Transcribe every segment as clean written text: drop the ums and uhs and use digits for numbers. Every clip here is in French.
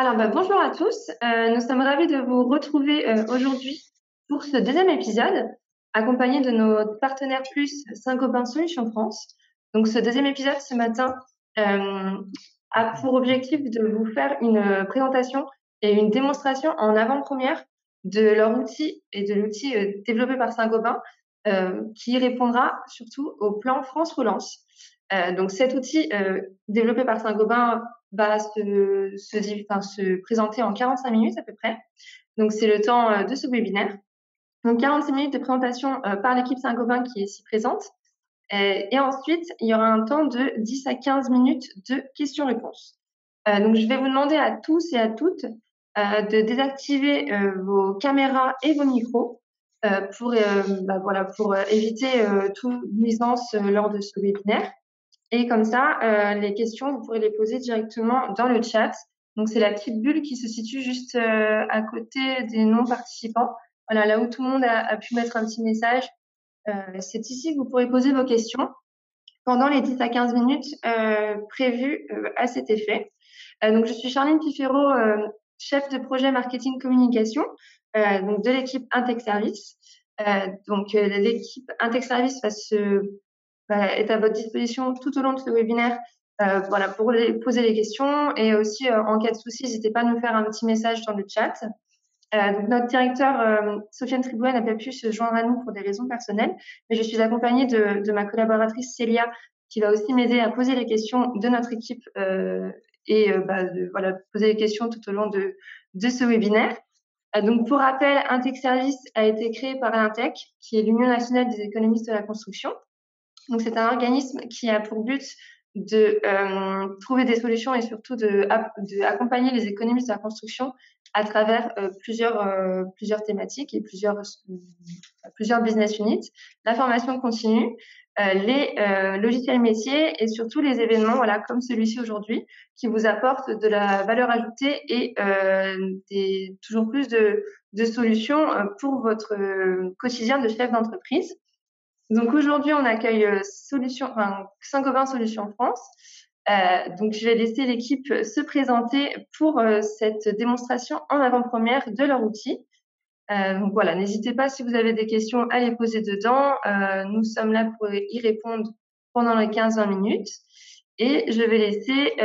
Alors, bonjour à tous. Nous sommes ravis de vous retrouver aujourd'hui pour ce deuxième épisode, accompagné de nos partenaires plus Saint-Gobain Solutions France. Donc, ce deuxième épisode ce matin euh, a pour objectif de vous faire une présentation et une démonstration en avant-première de leur outil et de l'outil développé par Saint-Gobain qui répondra surtout au plan France Relance. Donc, cet outil développé par Saint-Gobain va se présenter en 45 minutes à peu près. Donc, c'est le temps de ce webinaire. Donc, 46 minutes de présentation par l'équipe Saint-Gobain qui est ici présente. Et ensuite, il y aura un temps de 10 à 15 minutes de questions-réponses. Donc, je vais vous demander à tous et à toutes de désactiver vos caméras et vos micros pour éviter toute nuisance lors de ce webinaire. Et comme ça, les questions, vous pourrez les poser directement dans le chat. Donc, c'est la petite bulle qui se situe juste à côté des non-participants. Voilà, là où tout le monde a pu mettre un petit message. C'est ici que vous pourrez poser vos questions pendant les 10 à 15 minutes prévues à cet effet. Donc, je suis Charline Pifero, chef de projet marketing communication donc de l'équipe Intech Service. L'équipe Intech Service est à votre disposition tout au long de ce webinaire pour poser les questions et aussi en cas de souci, n'hésitez pas à nous faire un petit message dans le chat. Donc notre directeur Sofiane Tribouet n'a pas pu se joindre à nous pour des raisons personnelles, mais je suis accompagnée de ma collaboratrice Célia qui va aussi m'aider à poser les questions de notre équipe poser les questions tout au long de ce webinaire. Donc pour rappel, Intech Service a été créé par l'Intech, qui est l'Union nationale des économistes de la construction. Donc, c'est un organisme qui a pour but de trouver des solutions et surtout d'accompagner les économistes de la construction à travers plusieurs thématiques et plusieurs business units, la formation continue, les logiciels métiers et surtout les événements, voilà, comme celui-ci aujourd'hui, qui vous apportent de la valeur ajoutée et toujours plus de solutions pour votre quotidien de chef d'entreprise. Donc aujourd'hui, on accueille Saint-Gobain Solutions France. Donc je vais laisser l'équipe se présenter pour cette démonstration en avant-première de leur outil. Donc voilà, n'hésitez pas si vous avez des questions à les poser dedans. Nous sommes là pour y répondre pendant les 15-20 minutes. Et je vais laisser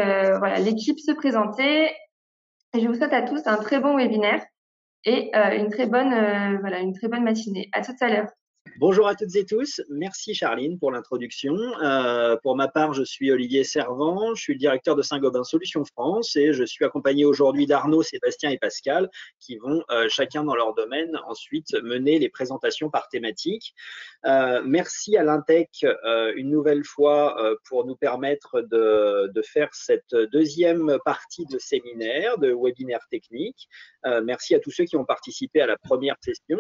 l'équipe se présenter. Et je vous souhaite à tous un très bon webinaire et une très bonne matinée. À tout à l'heure. Bonjour à toutes et tous, merci Charline pour l'introduction. Pour ma part, je suis Olivier Servant, je suis le directeur de Saint-Gobain Solutions France et je suis accompagné aujourd'hui d'Arnaud, Sébastien et Pascal qui vont chacun dans leur domaine ensuite mener les présentations par thématique. Merci à l'Intech une nouvelle fois pour nous permettre de faire cette deuxième partie de séminaire, de webinaire technique. Merci à tous ceux qui ont participé à la première session.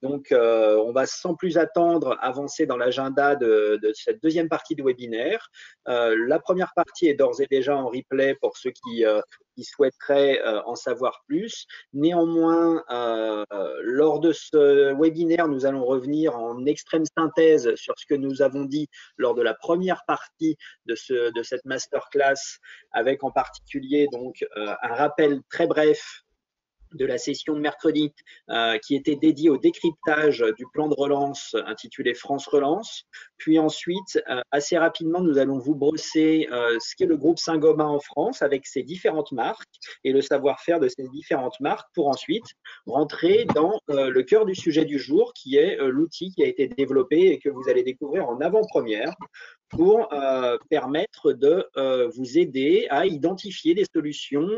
Donc, on va sans plus attendre avancer dans l'agenda de cette deuxième partie de webinaire. La première partie est d'ores et déjà en replay pour ceux qui souhaiteraient en savoir plus. Néanmoins, lors de ce webinaire, nous allons revenir en extrême synthèse sur ce que nous avons dit lors de la première partie de cette masterclass, avec en particulier donc un rappel très bref de la session de mercredi qui était dédiée au décryptage du plan de relance intitulé France Relance. Puis ensuite, assez rapidement, nous allons vous brosser ce qu'est le groupe Saint-Gobain en France avec ses différentes marques et le savoir-faire de ces différentes marques pour ensuite rentrer dans le cœur du sujet du jour qui est l'outil qui a été développé et que vous allez découvrir en avant-première pour permettre de vous aider à identifier des solutions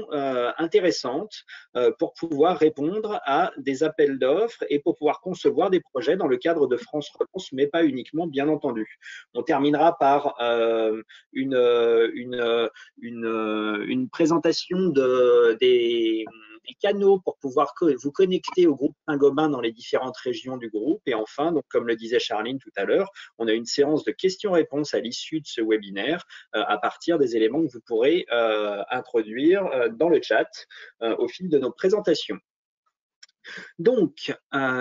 intéressantes pour pouvoir répondre à des appels d'offres et pour pouvoir concevoir des projets dans le cadre de France Relance, mais pas uniquement, bien entendu. On terminera par une présentation des canaux pour pouvoir vous connecter au groupe Saint-Gobain dans les différentes régions du groupe. Et enfin, donc, comme le disait Charline tout à l'heure, on a une séance de questions-réponses à l'issue de ce webinaire à partir des éléments que vous pourrez introduire dans le chat au fil de nos présentations. Donc,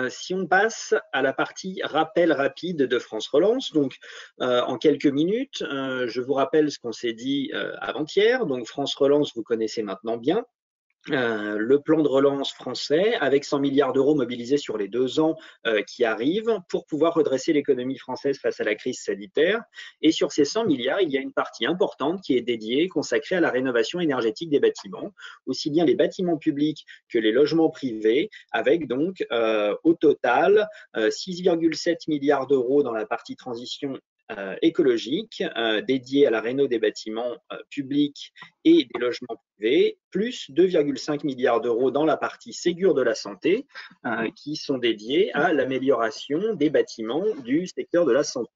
si on passe à la partie rappel rapide de France Relance, donc en quelques minutes, je vous rappelle ce qu'on s'est dit avant-hier. Donc, France Relance, vous connaissez maintenant bien. Le plan de relance français avec 100 milliards d'euros mobilisés sur les 2 ans qui arrivent pour pouvoir redresser l'économie française face à la crise sanitaire. Et sur ces 100 milliards, il y a une partie importante qui est dédiée, consacrée à la rénovation énergétique des bâtiments, aussi bien les bâtiments publics que les logements privés, avec donc au total 6,7 milliards d'euros dans la partie transition écologique dédiée à la réno des bâtiments publics et des logements privés, plus 2,5 milliards d'euros dans la partie Ségur de la santé, qui sont dédiés à l'amélioration des bâtiments du secteur de la santé.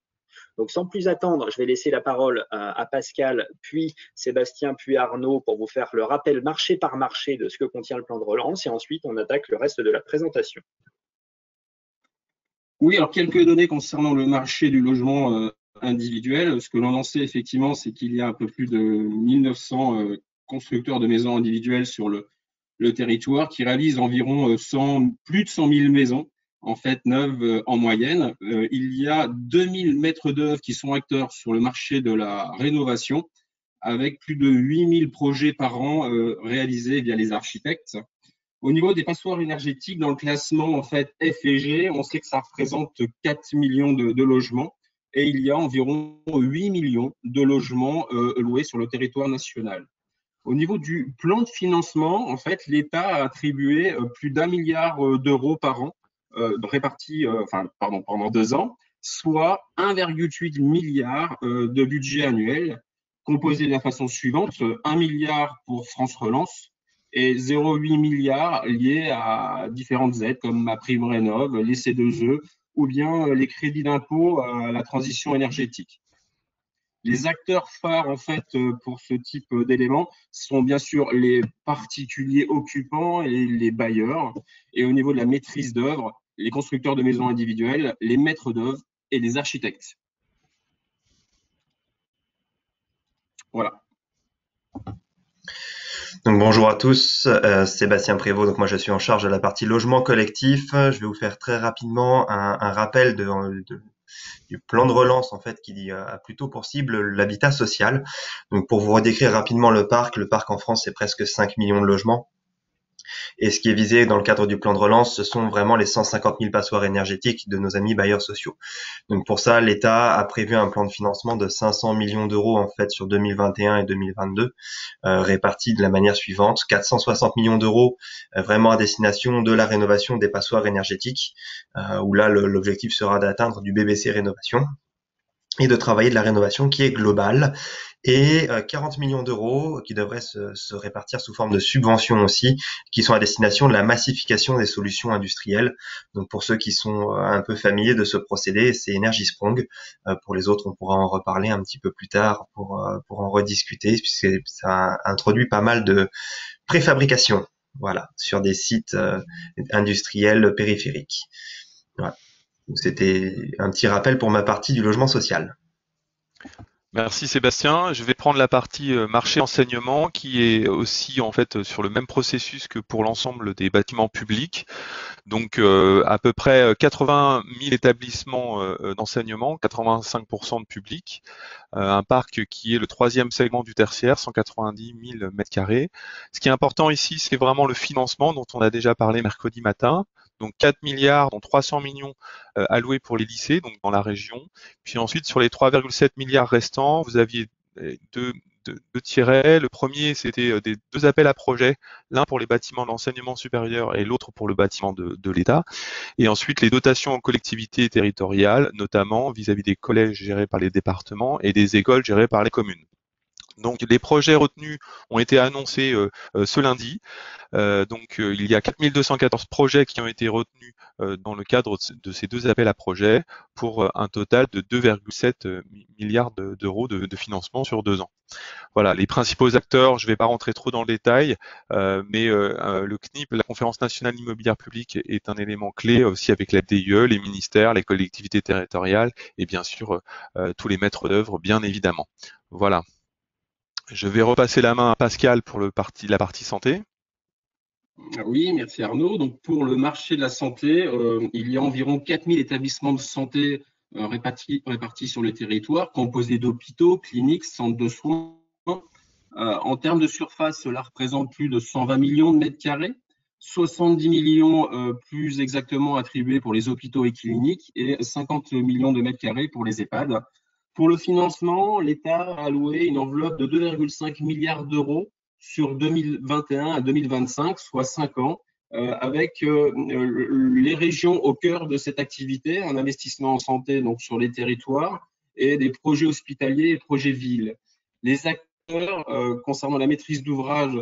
Donc, sans plus attendre, je vais laisser la parole à Pascal, puis Sébastien, puis Arnaud pour vous faire le rappel marché par marché de ce que contient le plan de relance, et ensuite on attaque le reste de la présentation. Oui, alors quelques données concernant le marché du logement individuel. Ce que l'on en sait effectivement, c'est qu'il y a un peu plus de 1900 constructeurs de maisons individuelles sur le territoire qui réalisent environ plus de 100 000 maisons en fait neuves en moyenne. Il y a 2000 maîtres d'œuvre qui sont acteurs sur le marché de la rénovation avec plus de 8000 projets par an réalisés via les architectes. Au niveau des passoires énergétiques, dans le classement en fait F et G, on sait que ça représente 4 millions de logements et il y a environ 8 millions de logements loués sur le territoire national. Au niveau du plan de financement, en fait, l'État a attribué plus d'1 milliard d'euros par an répartis pendant 2 ans, soit 1,8 milliard de budget annuel, composé de la façon suivante: 1 milliard pour France Relance et 0,8 milliard liés à différentes aides comme MaPrimeRénov', les C2E ou bien les crédits d'impôt à la transition énergétique. Les acteurs phares en fait pour ce type d'éléments sont bien sûr les particuliers occupants et les bailleurs. Et au niveau de la maîtrise d'œuvre, les constructeurs de maisons individuelles, les maîtres d'œuvre et les architectes. Voilà. Donc bonjour à tous, Sébastien Prévost. Donc moi je suis en charge de la partie logement collectif. Je vais vous faire très rapidement un rappel du plan de relance en fait qui a plutôt pour cible l'habitat social. Donc pour vous redécrire rapidement le parc en France c'est presque 5 millions de logements. Et ce qui est visé dans le cadre du plan de relance, ce sont vraiment les 150 000 passoires énergétiques de nos amis bailleurs sociaux. Donc pour ça, l'État a prévu un plan de financement de 500 millions d'euros en fait sur 2021 et 2022, répartis de la manière suivante: 460 millions d'euros vraiment à destination de la rénovation des passoires énergétiques, où là l'objectif sera d'atteindre du BBC rénovation et de travailler de la rénovation qui est globale, et 40 millions d'euros qui devraient se répartir sous forme de subventions aussi, qui sont à destination de la massification des solutions industrielles. Donc pour ceux qui sont un peu familiers de ce procédé, c'est Energy Sprong. Pour les autres, on pourra en reparler un petit peu plus tard pour en rediscuter, puisque ça introduit pas mal de préfabrication, voilà, sur des sites industriels périphériques. Voilà. C'était un petit rappel pour ma partie du logement social. Merci Sébastien. Je vais prendre la partie marché enseignement qui est aussi en fait sur le même processus que pour l'ensemble des bâtiments publics. Donc à peu près 80 000 établissements d'enseignement, 85% de public, un parc qui est le 3e segment du tertiaire, 190 000 mètres carrés. Ce qui est important ici, c'est vraiment le financement dont on a déjà parlé mercredi matin. Donc 4 milliards, dont 300 millions alloués pour les lycées, donc dans la région. Puis ensuite, sur les 3,7 milliards restants, vous aviez deux tirets. Le premier, c'était des 2 appels à projets, l'un pour les bâtiments d'enseignement supérieur et l'autre pour le bâtiment de l'État. Et ensuite, les dotations aux collectivités territoriales, notamment vis-à-vis des collèges gérés par les départements et des écoles gérées par les communes. Donc les projets retenus ont été annoncés ce lundi. Il y a 4214 projets qui ont été retenus dans le cadre de ces 2 appels à projets pour un total de 2,7 milliards d'euros de financement sur 2 ans. Voilà, les principaux acteurs, je ne vais pas rentrer trop dans le détail, mais le CNIP, la Conférence nationale immobilière publique, est un élément clé aussi avec la DIE, les ministères, les collectivités territoriales et bien sûr tous les maîtres d'œuvre, bien évidemment. Voilà. Je vais repasser la main à Pascal pour la partie santé. Oui, merci Arnaud. Donc pour le marché de la santé, il y a environ 4000 établissements de santé répartis sur le territoire, composés d'hôpitaux, cliniques, centres de soins. En termes de surface, cela représente plus de 120 millions de mètres carrés, 70 millions plus exactement attribués pour les hôpitaux et cliniques et 50 millions de mètres carrés pour les EHPAD. Pour le financement, l'État a alloué une enveloppe de 2,5 milliards d'euros sur 2021 à 2025, soit 5 ans, avec les régions au cœur de cette activité, un investissement en santé donc sur les territoires et des projets hospitaliers et projets villes. Les acteurs concernant la maîtrise d'ouvrage,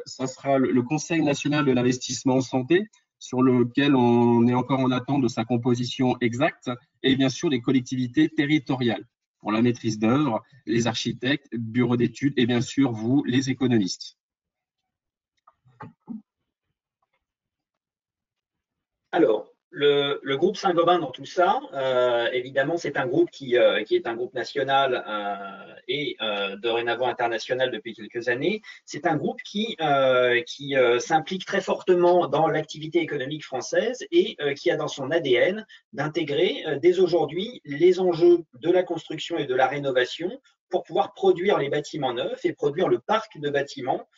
ça sera le Conseil national de l'investissement en santé, sur lequel on est encore en attente de sa composition exacte, et bien sûr les collectivités territoriales pour la maîtrise d'œuvre, les architectes, bureaux d'études et bien sûr vous, les économistes. Alors, le groupe Saint-Gobain dans tout ça, évidemment, c'est un groupe qui est un groupe national et dorénavant international depuis quelques années. C'est un groupe qui s'implique très fortement dans l'activité économique française et qui a dans son ADN d'intégrer dès aujourd'hui les enjeux de la construction et de la rénovation pour pouvoir produire les bâtiments neufs et produire le parc de bâtiments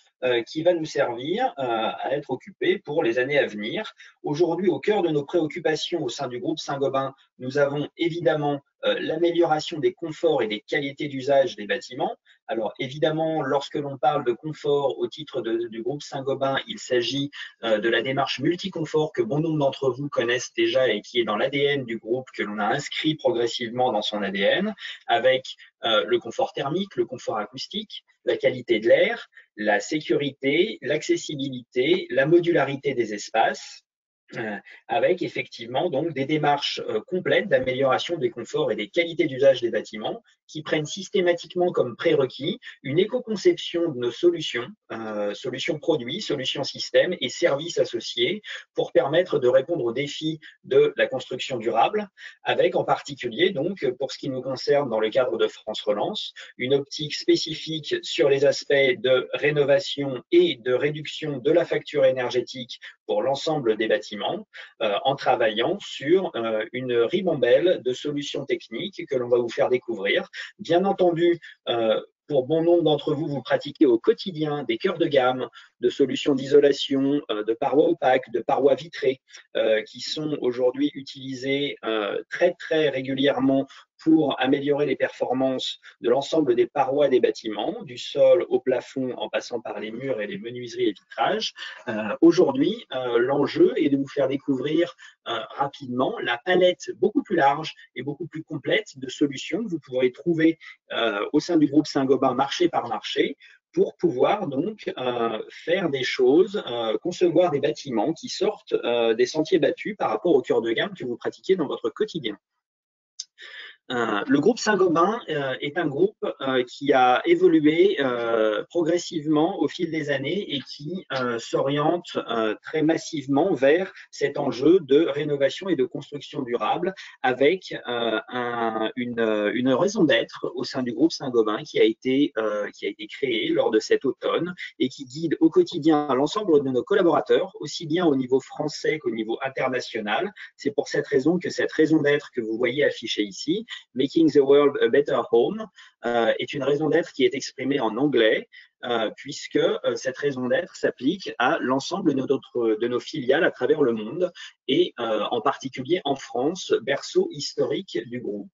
qui va nous servir à être occupés pour les années à venir. Aujourd'hui, au cœur de nos préoccupations au sein du groupe Saint-Gobain, nous avons évidemment l'amélioration des conforts et des qualités d'usage des bâtiments. Alors évidemment, lorsque l'on parle de confort au titre du groupe Saint-Gobain, il s'agit de la démarche multiconfort que bon nombre d'entre vous connaissent déjà et qui est dans l'ADN du groupe, que l'on a inscrit progressivement dans son ADN, avec le confort thermique, le confort acoustique, la qualité de l'air, la sécurité, l'accessibilité, la modularité des espaces, avec effectivement donc des démarches complètes d'amélioration des conforts et des qualités d'usage des bâtiments qui prennent systématiquement comme prérequis une éco-conception de nos solutions, solutions produits, solutions systèmes et services associés pour permettre de répondre aux défis de la construction durable, avec en particulier donc pour ce qui nous concerne dans le cadre de France Relance, une optique spécifique sur les aspects de rénovation et de réduction de la facture énergétique pour l'ensemble des bâtiments, en travaillant sur une ribambelle de solutions techniques que l'on va vous faire découvrir. Bien entendu, pour bon nombre d'entre vous, vous pratiquez au quotidien des cœurs de gamme de solutions d'isolation, de parois opaques, de parois vitrées, qui sont aujourd'hui utilisées très très régulièrement pour améliorer les performances de l'ensemble des parois des bâtiments, du sol au plafond en passant par les murs et les menuiseries et vitrages. Aujourd'hui, l'enjeu est de vous faire découvrir rapidement la palette beaucoup plus large et beaucoup plus complète de solutions que vous pourrez trouver au sein du groupe Saint-Gobain marché par marché pour pouvoir donc faire des choses, concevoir des bâtiments qui sortent des sentiers battus par rapport au cœur de gamme que vous pratiquez dans votre quotidien. Le groupe Saint-Gobain est un groupe qui a évolué progressivement au fil des années et qui s'oriente très massivement vers cet enjeu de rénovation et de construction durable avec une raison d'être au sein du groupe Saint-Gobain qui a été créée lors de cet automne et qui guide au quotidien l'ensemble de nos collaborateurs, aussi bien au niveau français qu'au niveau international. C'est pour cette raison que cette raison d'être que vous voyez affichée ici, Making the World a Better Home, est une raison d'être qui est exprimée en anglais, puisque cette raison d'être s'applique à l'ensemble de nos filiales à travers le monde et en particulier en France, berceau historique du groupe.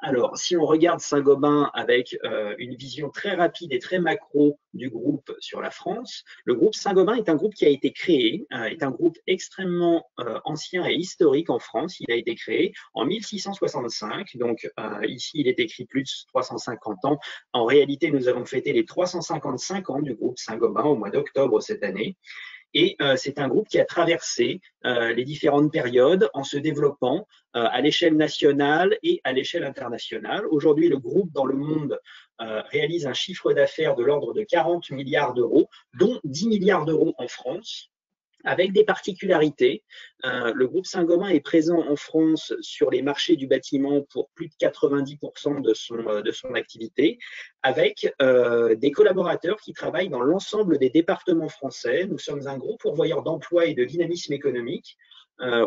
Alors, si on regarde Saint-Gobain avec une vision très rapide et très macro du groupe sur la France, le groupe Saint-Gobain est un groupe qui a été créé, est un groupe extrêmement ancien et historique en France. Il a été créé en 1665, donc ici il est écrit plus de 350 ans. En réalité, nous avons fêté les 355 ans du groupe Saint-Gobain au mois d'octobre cette année. Et c'est un groupe qui a traversé les différentes périodes en se développant à l'échelle nationale et à l'échelle internationale. Aujourd'hui, le groupe dans le monde réalise un chiffre d'affaires de l'ordre de 40 milliards d'euros, dont 10 milliards d'euros en France. avec des particularités. Le groupe Saint-Gobain est présent en France sur les marchés du bâtiment pour plus de 90% de son activité, avec des collaborateurs qui travaillent dans l'ensemble des départements français. Nous sommes un gros pourvoyeur d'emploi et de dynamisme économique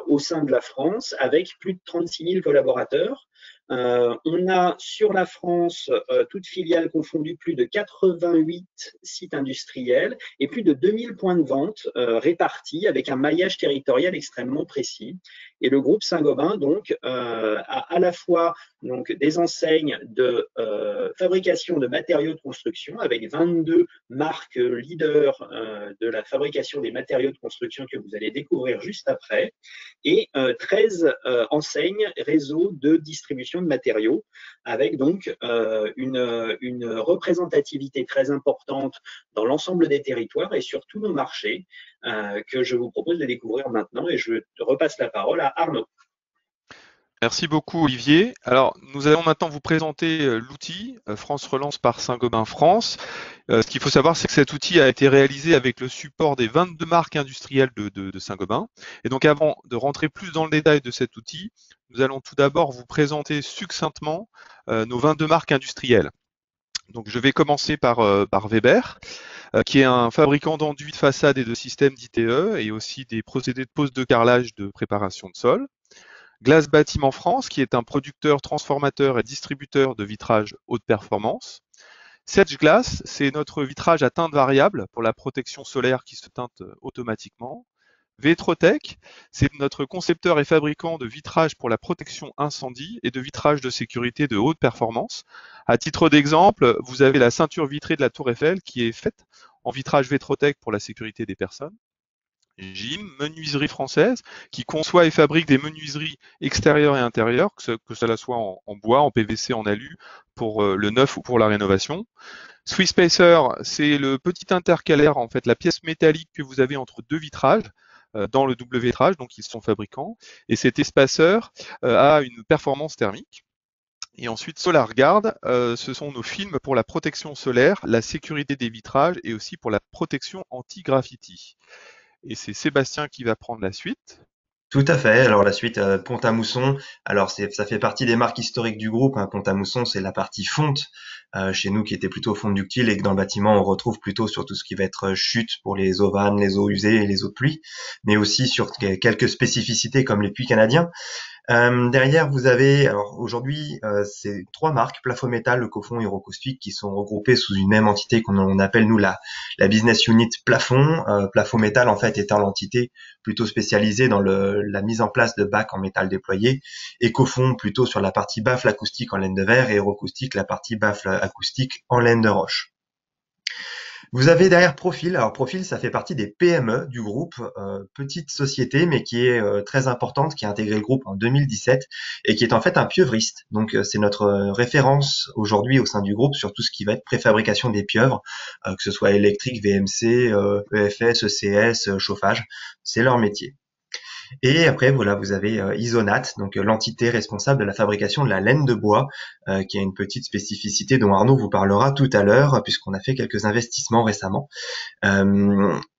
au sein de la France, avec plus de 36 000 collaborateurs. On a sur la France, toutes filiales confondues, plus de 88 sites industriels et plus de 2000 points de vente répartis avec un maillage territorial extrêmement précis. Et le groupe Saint-Gobain donc a à la fois donc des enseignes de fabrication de matériaux de construction avec 22 marques leaders de la fabrication des matériaux de construction que vous allez découvrir juste après, et 13 enseignes réseaux de distribution de matériaux, avec donc une représentativité très importante dans l'ensemble des territoires et sur tous nos marchés que je vous propose de découvrir maintenant. Et je repasse la parole à Arnaud. Merci beaucoup Olivier. Alors nous allons maintenant vous présenter l'outil France Relance par Saint-Gobain France. Ce qu'il faut savoir, c'est que cet outil a été réalisé avec le support des 22 marques industrielles de Saint-Gobain. Et donc avant de rentrer plus dans le détail de cet outil, nous allons tout d'abord vous présenter succinctement nos 22 marques industrielles. Donc je vais commencer par Weber, qui est un fabricant d'enduits de façade et de systèmes d'ITE et aussi des procédés de pose de carrelage de préparation de sol. Glace Bâtiment France, qui est un producteur, transformateur et distributeur de vitrage haute performance. Sedge Glass, c'est notre vitrage à teinte variable pour la protection solaire qui se teinte automatiquement. Vetrotech, c'est notre concepteur et fabricant de vitrage pour la protection incendie et de vitrage de sécurité de haute performance. À titre d'exemple, vous avez la ceinture vitrée de la Tour Eiffel qui est faite en vitrage Vetrotech pour la sécurité des personnes. Jim, menuiserie française, qui conçoit et fabrique des menuiseries extérieures et intérieures, que cela soit en bois, en PVC, en alu, pour le neuf ou pour la rénovation. Swiss Spacer, c'est le petit intercalaire, en fait, la pièce métallique que vous avez entre deux vitrages, dans le double vitrage, donc ils sont fabricants. Et cet espaceur a une performance thermique. Et ensuite, SolarGuard, ce sont nos films pour la protection solaire, la sécurité des vitrages et aussi pour la protection anti-graffiti. Et c'est Sébastien qui va prendre la suite. Tout à fait. Alors la suite, Pont-à-Mousson. Alors ça fait partie des marques historiques du groupe. Hein. Pont-à-Mousson, c'est la partie fonte chez nous qui était plutôt fonte ductile et que dans le bâtiment on retrouve plutôt sur tout ce qui va être chute pour les eaux vannes, les eaux usées et les eaux de pluie, mais aussi sur quelques spécificités comme les puits canadiens. Derrière, vous avez, alors aujourd'hui, c'est 3 marques, Plafond Métal, Le Cofond et Eurocaustique, qui sont regroupées sous une même entité qu'on appelle, nous, la business unit Plafond. Plafond Métal, en fait, étant l'entité plutôt spécialisée dans la mise en place de bacs en métal déployé, et Cofond plutôt sur la partie baffle acoustique en laine de verre, et Eurocaustique la partie baffle acoustique en laine de roche. Vous avez derrière Profil. Alors Profil, ça fait partie des PME du groupe, petite société mais qui est très importante, qui a intégré le groupe en 2017 et qui est en fait un pieuvreiste. Donc c'est notre référence aujourd'hui au sein du groupe sur tout ce qui va être préfabrication des pieuvres, que ce soit électrique, VMC, EFS, ECS, chauffage, c'est leur métier. Et après, voilà, vous avez Isonat, donc l'entité responsable de la fabrication de la laine de bois, qui a une petite spécificité dont Arnaud vous parlera tout à l'heure, puisqu'on a fait quelques investissements récemment.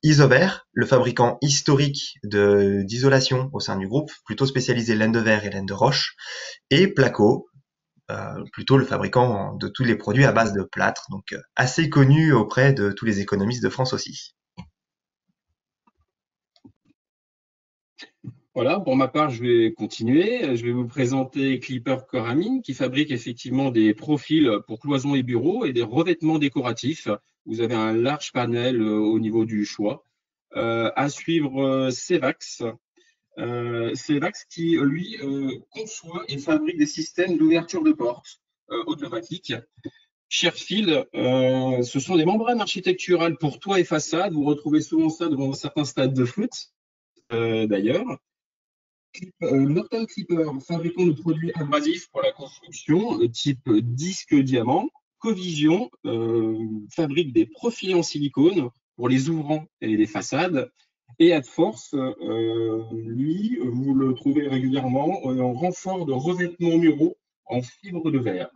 Isover, le fabricant historique d'isolation au sein du groupe, plutôt spécialisé laine de verre et laine de roche. Et Placo, plutôt le fabricant de tous les produits à base de plâtre, donc assez connu auprès de tous les économistes de France aussi. Voilà, pour ma part, je vais continuer. Je vais vous présenter Clipper Coramine, qui fabrique effectivement des profils pour cloisons et bureaux et des revêtements décoratifs. Vous avez un large panel au niveau du choix. À suivre, Cevax. Cevax qui, lui, conçoit et fabrique des systèmes d'ouverture de portes automatiques. Sherfield, ce sont des membranes architecturales pour toit et façade. Vous retrouvez souvent ça devant certains stades de foot, d'ailleurs. Norton Clipper, fabricant de produits abrasifs pour la construction, type disque diamant. Covision fabrique des profils en silicone pour les ouvrants et les façades. Et Adforce, lui, vous le trouvez régulièrement en renfort de revêtements muraux en fibre de verre.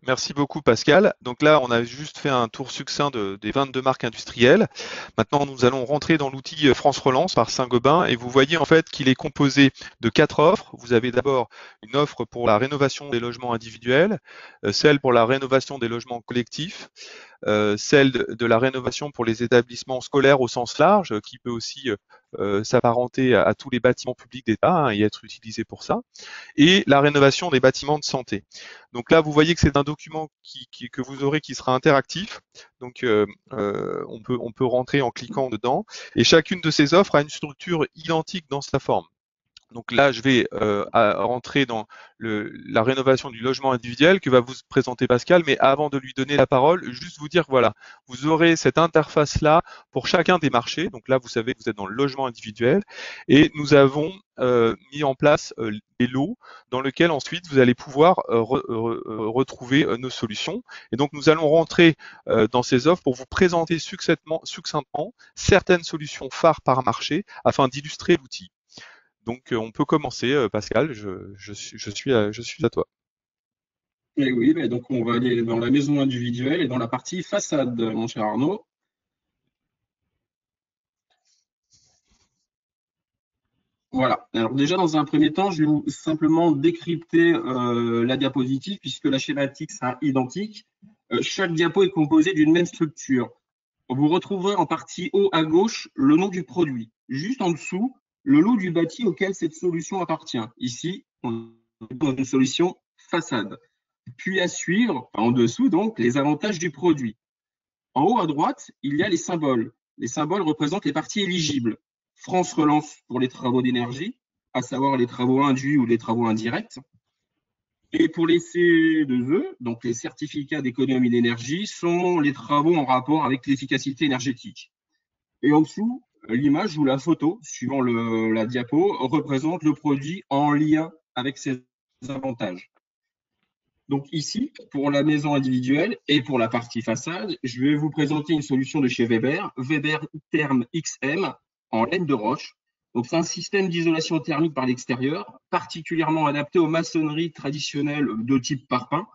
Merci beaucoup Pascal. Donc là, on a juste fait un tour succinct des 22 marques industrielles. Maintenant, nous allons rentrer dans l'outil France Relance par Saint-Gobain et vous voyez en fait qu'il est composé de 4 offres. Vous avez d'abord une offre pour la rénovation des logements individuels, celle pour la rénovation des logements collectifs, celle de la rénovation pour les établissements scolaires au sens large, qui peut aussi s'apparenter à tous les bâtiments publics d'État et être utilisé pour ça, et la rénovation des bâtiments de santé. Donc là, vous voyez que c'est un document que vous aurez qui sera interactif. Donc on peut rentrer en cliquant dedans. Et chacune de ces offres a une structure identique dans sa forme. Donc là, je vais rentrer dans la rénovation du logement individuel que va vous présenter Pascal, mais avant de lui donner la parole, juste vous dire que voilà, vous aurez cette interface-là pour chacun des marchés. Donc là, vous savez que vous êtes dans le logement individuel et nous avons mis en place des lots dans lesquels ensuite vous allez pouvoir retrouver nos solutions. Et donc nous allons rentrer dans ces offres pour vous présenter succinctement certaines solutions phares par marché afin d'illustrer l'outil. Donc on peut commencer, Pascal, je suis à toi. Et oui, mais donc on va aller dans la maison individuelle et dans la partie façade, mon cher Arnaud. Voilà. Alors déjà, dans un premier temps, je vais vous simplement décrypter la diapositive puisque la schématique sera identique. Chaque diapo est composée d'une même structure. Vous retrouverez en partie haut à gauche le nom du produit. Juste en dessous, le lot du bâti auquel cette solution appartient. Ici, on est dans une solution façade. Puis à suivre, en dessous donc, les avantages du produit. En haut à droite, il y a les symboles. Les symboles représentent les parties éligibles. France Relance pour les travaux d'énergie, à savoir les travaux induits ou les travaux indirects. Et pour les C2E, donc les certificats d'économie d'énergie, sont les travaux en rapport avec l'efficacité énergétique. Et en dessous, l'image ou la photo, suivant la diapo, représente le produit en lien avec ses avantages. Donc ici, pour la maison individuelle et pour la partie façade, je vais vous présenter une solution de chez Weber, Weber Therm XM en laine de roche. Donc c'est un système d'isolation thermique par l'extérieur, particulièrement adapté aux maçonneries traditionnelles de type parpaing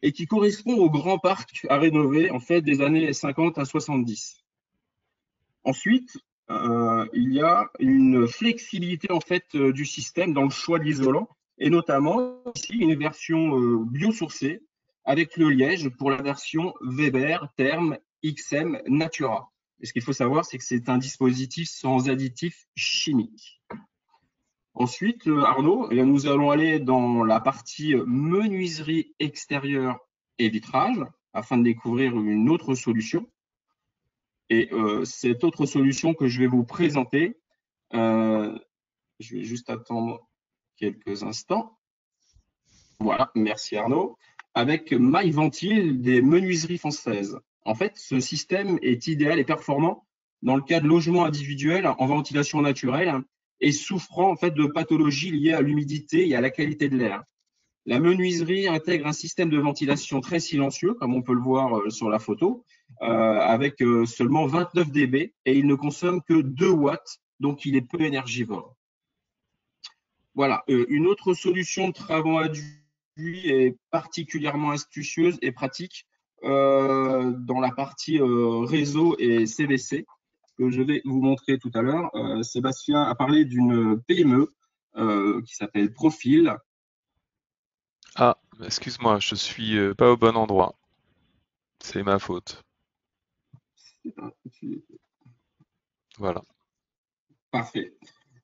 et qui correspond au grand parc à rénover en fait des années 50 à 70. Ensuite, il y a une flexibilité en fait du système dans le choix de l'isolant et notamment ici une version biosourcée avec le liège pour la version Weber Therm XM Natura. Et ce qu'il faut savoir, c'est que c'est un dispositif sans additifs chimiques. Ensuite, Arnaud, nous allons aller dans la partie menuiserie extérieure et vitrage afin de découvrir une autre solution. Et cette autre solution que je vais vous présenter, je vais juste attendre quelques instants. Voilà, merci Arnaud. Avec MyVentile des menuiseries françaises. En fait, ce système est idéal et performant dans le cas de logements individuels en ventilation naturelle et souffrant en fait de pathologies liées à l'humidité et à la qualité de l'air. La menuiserie intègre un système de ventilation très silencieux, comme on peut le voir sur la photo, avec seulement 29 dB et il ne consomme que 2 watts, donc il est peu énergivore. Voilà, une autre solution de travaux induits est particulièrement astucieuse et pratique dans la partie réseau et CVC que je vais vous montrer tout à l'heure. Sébastien a parlé d'une PME qui s'appelle Profil. Ah, excuse-moi, je suis pas au bon endroit. C'est ma faute. Voilà. Parfait.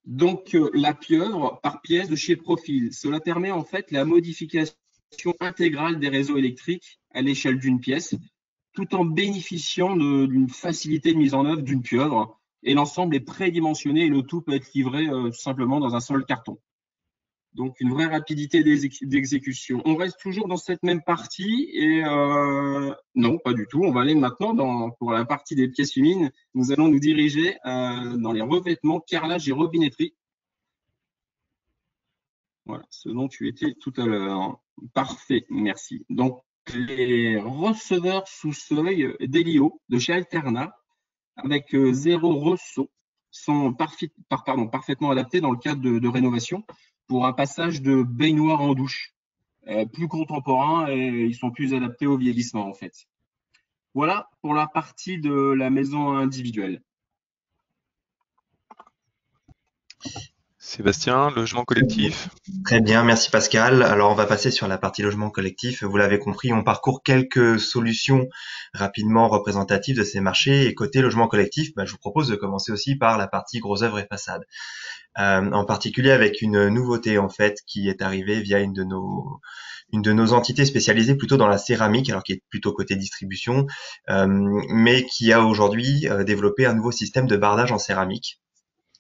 Donc, la pieuvre par pièce de chez Profil. Cela permet en fait la modification intégrale des réseaux électriques à l'échelle d'une pièce, tout en bénéficiant d'une facilité de mise en œuvre d'une pieuvre. Et l'ensemble est prédimensionné et le tout peut être livré simplement dans un seul carton. Donc, une vraie rapidité d'exécution. On reste toujours dans cette même partie et non, pas du tout. On va aller maintenant pour la partie des pièces féminines. Nous allons nous diriger dans les revêtements, carrelage et robinetterie. Voilà, ce dont tu étais tout à l'heure. Parfait, merci. Donc, les receveurs sous seuil d'Elio de chez Alterna avec 0 ressaut sont parfaitement adaptés dans le cadre de rénovation pour un passage de baignoire en douche. plus contemporains et ils sont plus adaptés au vieillissement en fait. Voilà pour la partie de la maison individuelle. Sébastien, logement collectif. Très bien, merci Pascal. Alors on va passer sur la partie logement collectif. Vous l'avez compris, on parcourt quelques solutions rapidement représentatives de ces marchés. Et côté logement collectif, je vous propose de commencer aussi par la partie gros œuvres et façades. En particulier avec une nouveauté en fait qui est arrivée via une de nos entités spécialisées plutôt dans la céramique, alors qui est plutôt côté distribution, mais qui a aujourd'hui développé un nouveau système de bardage en céramique.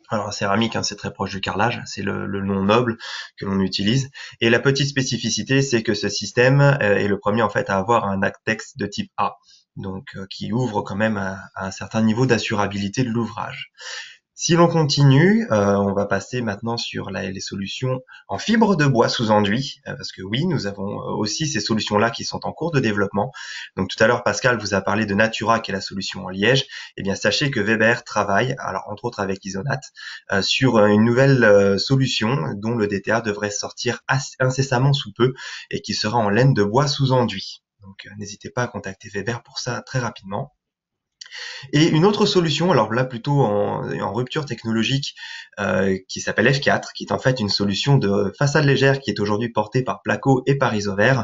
Alors céramique, c'est très proche du carrelage, c'est le nom noble que l'on utilise. Et la petite spécificité, c'est que ce système est le premier en fait à avoir un ACTEX de type A, donc qui ouvre quand même à un certain niveau d'assurabilité de l'ouvrage. Si l'on continue, on va passer maintenant sur les solutions en fibre de bois sous enduit, parce que oui, nous avons aussi ces solutions-là qui sont en cours de développement. Donc tout à l'heure, Pascal vous a parlé de Natura, qui est la solution en liège. Eh bien, sachez que Weber travaille, alors entre autres avec Isonat, sur une nouvelle solution dont le DTA devrait sortir incessamment sous peu et qui sera en laine de bois sous enduit. Donc n'hésitez pas à contacter Weber pour ça très rapidement. Et une autre solution, alors là plutôt en rupture technologique, qui s'appelle F4, qui est en fait une solution de façade légère qui est aujourd'hui portée par Placo et par Isover,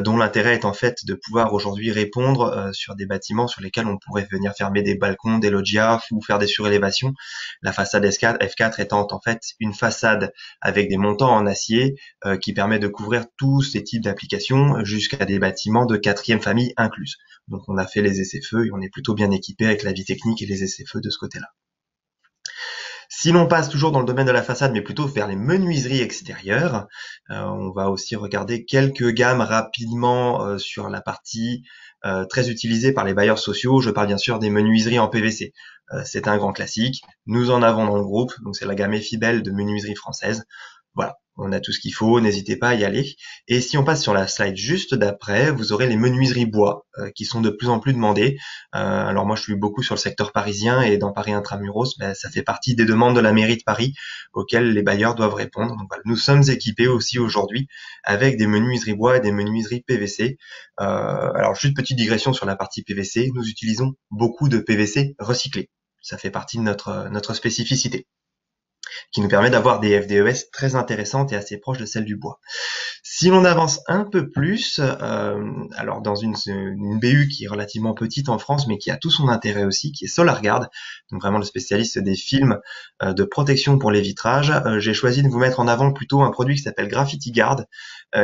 dont l'intérêt est en fait de pouvoir aujourd'hui répondre sur des bâtiments sur lesquels on pourrait venir fermer des balcons, des loggias ou faire des surélévations. La façade F4 étant en fait une façade avec des montants en acier qui permet de couvrir tous ces types d'applications jusqu'à des bâtiments de 4e famille inclus. Donc on a fait les essais-feux et on est plutôt bien équipé avec la vie technique et les essais-feux de ce côté-là. Si l'on passe toujours dans le domaine de la façade, mais plutôt vers les menuiseries extérieures, on va aussi regarder quelques gammes rapidement sur la partie très utilisée par les bailleurs sociaux. Je parle bien sûr des menuiseries en PVC. C'est un grand classique. Nous en avons dans le groupe, donc c'est la gamme Effibel de menuiserie française. Voilà, on a tout ce qu'il faut, n'hésitez pas à y aller. Et si on passe sur la slide juste d'après, vous aurez les menuiseries bois qui sont de plus en plus demandées. Alors moi je suis beaucoup sur le secteur parisien et dans Paris Intramuros, ça fait partie des demandes de la mairie de Paris auxquelles les bailleurs doivent répondre. Donc voilà, nous sommes équipés aussi aujourd'hui avec des menuiseries bois et des menuiseries PVC. Alors juste petite digression sur la partie PVC, nous utilisons beaucoup de PVC recyclé. Ça fait partie de notre spécificité, qui nous permet d'avoir des FDES très intéressantes et assez proches de celles du bois. Si l'on avance un peu plus, alors dans une BU qui est relativement petite en France, mais qui a tout son intérêt aussi, qui est SolarGuard, donc vraiment le spécialiste des films de protection pour les vitrages, j'ai choisi de vous mettre en avant plutôt un produit qui s'appelle Graffiti Guard,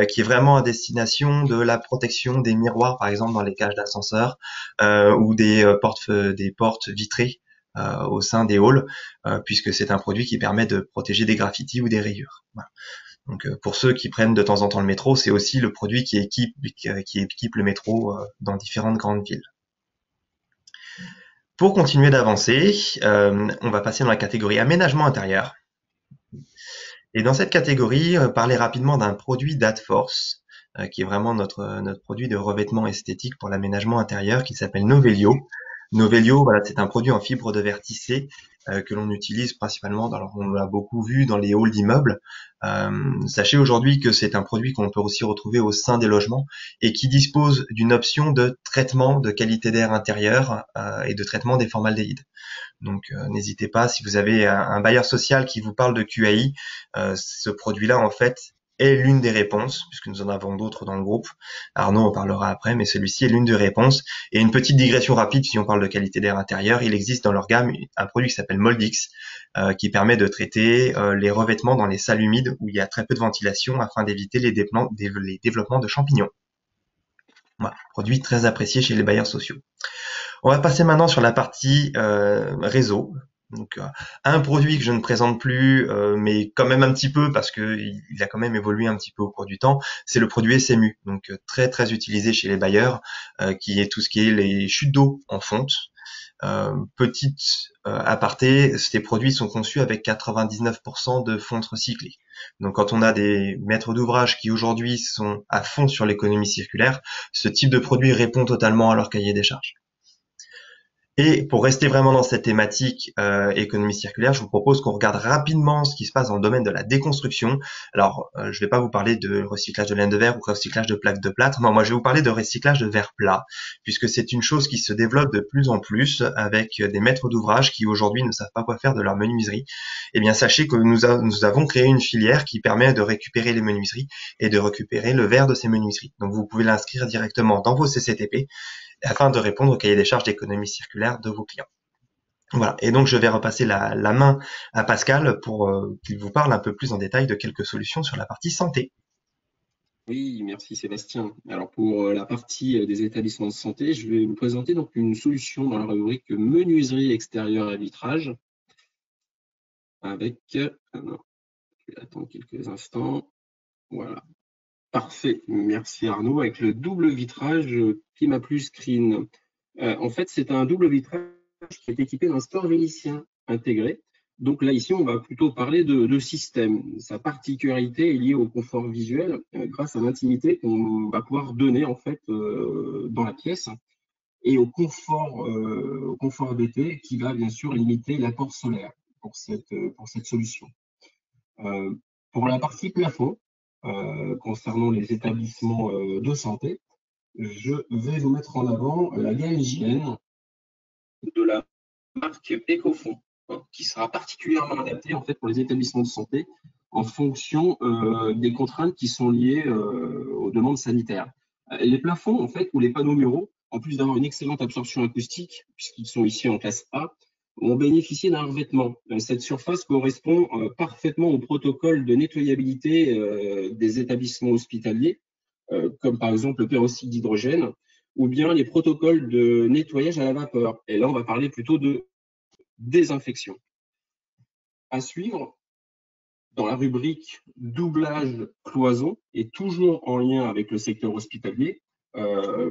qui est vraiment à destination de la protection des miroirs, par exemple dans les cages d'ascenseur, ou des portes vitrées au sein des halls, puisque c'est un produit qui permet de protéger des graffitis ou des rayures. Voilà. Donc pour ceux qui prennent de temps en temps le métro, c'est aussi le produit qui équipe le métro dans différentes grandes villes. Pour continuer d'avancer, on va passer dans la catégorie aménagement intérieur. Et dans cette catégorie, parler rapidement d'un produit d'Adforce, qui est vraiment notre produit de revêtement esthétique pour l'aménagement intérieur, qui s'appelle Novelio. Novelio, voilà, c'est un produit en fibre de verre tissé que l'on utilise principalement, alors on l'a beaucoup vu dans les halls d'immeubles. Sachez aujourd'hui que c'est un produit qu'on peut aussi retrouver au sein des logements et qui dispose d'une option de traitement de qualité d'air intérieur et de traitement des formaldéhydes. Donc n'hésitez pas, si vous avez un bailleur social qui vous parle de QAI, ce produit-là en fait est l'une des réponses, puisque nous en avons d'autres dans le groupe. Arnaud en parlera après, mais celui-ci est l'une des réponses. Et une petite digression rapide, si on parle de qualité d'air intérieur, il existe dans leur gamme un produit qui s'appelle Moldix, qui permet de traiter les revêtements dans les salles humides où il y a très peu de ventilation afin d'éviter les développements de champignons. Voilà, produit très apprécié chez les bailleurs sociaux. On va passer maintenant sur la partie réseau. Donc un produit que je ne présente plus, mais quand même un petit peu parce que il a quand même évolué un petit peu au cours du temps, c'est le produit SMU, donc très très utilisé chez les bailleurs, qui est tout ce qui est les chutes d'eau en fonte. Petite aparté, ces produits sont conçus avec 99% de fonte recyclée. Donc quand on a des maîtres d'ouvrage qui aujourd'hui sont à fond sur l'économie circulaire, ce type de produit répond totalement à leur cahier des charges. Et pour rester vraiment dans cette thématique économie circulaire, je vous propose qu'on regarde rapidement ce qui se passe dans le domaine de la déconstruction. Alors, je vais pas vous parler de recyclage de laine de verre ou recyclage de plaques de plâtre. Non, moi, je vais vous parler de recyclage de verre plat, puisque c'est une chose qui se développe de plus en plus avec des maîtres d'ouvrage qui aujourd'hui ne savent pas quoi faire de leur menuiserie. Eh bien, sachez que nous avons créé une filière qui permet de récupérer les menuiseries et de récupérer le verre de ces menuiseries. Donc, vous pouvez l'inscrire directement dans vos CCTP afin de répondre au cahier des charges d'économie circulaire de vos clients. Voilà. Et donc, je vais repasser la main à Pascal pour qu'il vous parle un peu plus en détail de quelques solutions sur la partie santé. Oui, merci Sébastien. Alors pour la partie des établissements de santé, je vais vous présenter donc une solution dans la rubrique menuiserie extérieure et vitrage avec, je vais attendre quelques instants, voilà. Parfait, merci Arnaud, avec le double vitrage Climat Plus Screen. En fait, c'est un double vitrage qui est équipé d'un store vénitien intégré. Donc là, ici, on va plutôt parler de système. Sa particularité est liée au confort visuel grâce à l'intimité qu'on va pouvoir donner en fait dans la pièce et au confort d'été qui va bien sûr limiter l'apport solaire pour cette solution. Pour la partie plafond, concernant les établissements de santé, je vais vous mettre en avant la gamme hygiène de la marque Ecofond, qui sera particulièrement adaptée en fait pour les établissements de santé en fonction des contraintes qui sont liées aux demandes sanitaires. Les plafonds en fait ou les panneaux muraux, en plus d'avoir une excellente absorption acoustique puisqu'ils sont ici en classe A, ont bénéficié d'un revêtement. Cette surface correspond parfaitement au protocole de nettoyabilité des établissements hospitaliers, comme par exemple le peroxyde d'hydrogène, ou bien les protocoles de nettoyage à la vapeur. Et là, on va parler plutôt de désinfection. À suivre, dans la rubrique doublage cloison, et toujours en lien avec le secteur hospitalier,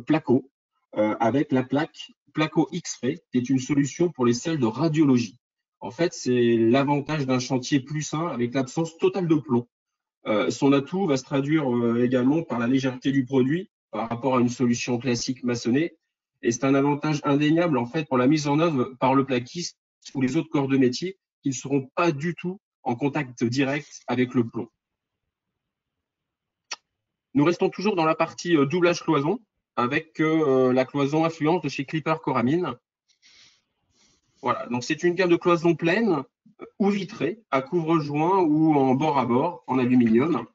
Placo, avec la plaque Placo X-Ray, qui est une solution pour les salles de radiologie. En fait, c'est l'avantage d'un chantier plus sain avec l'absence totale de plomb. Son atout va se traduire également par la légèreté du produit par rapport à une solution classique maçonnée. Et c'est un avantage indéniable en fait pour la mise en œuvre par le plaquiste ou les autres corps de métier qui ne seront pas du tout en contact direct avec le plomb. Nous restons toujours dans la partie doublage cloison avec la cloison influence de chez Clipper Coramine. Voilà, donc c'est une gamme de cloisons pleines ou vitrées à couvre-joint ou en bord à bord en aluminium.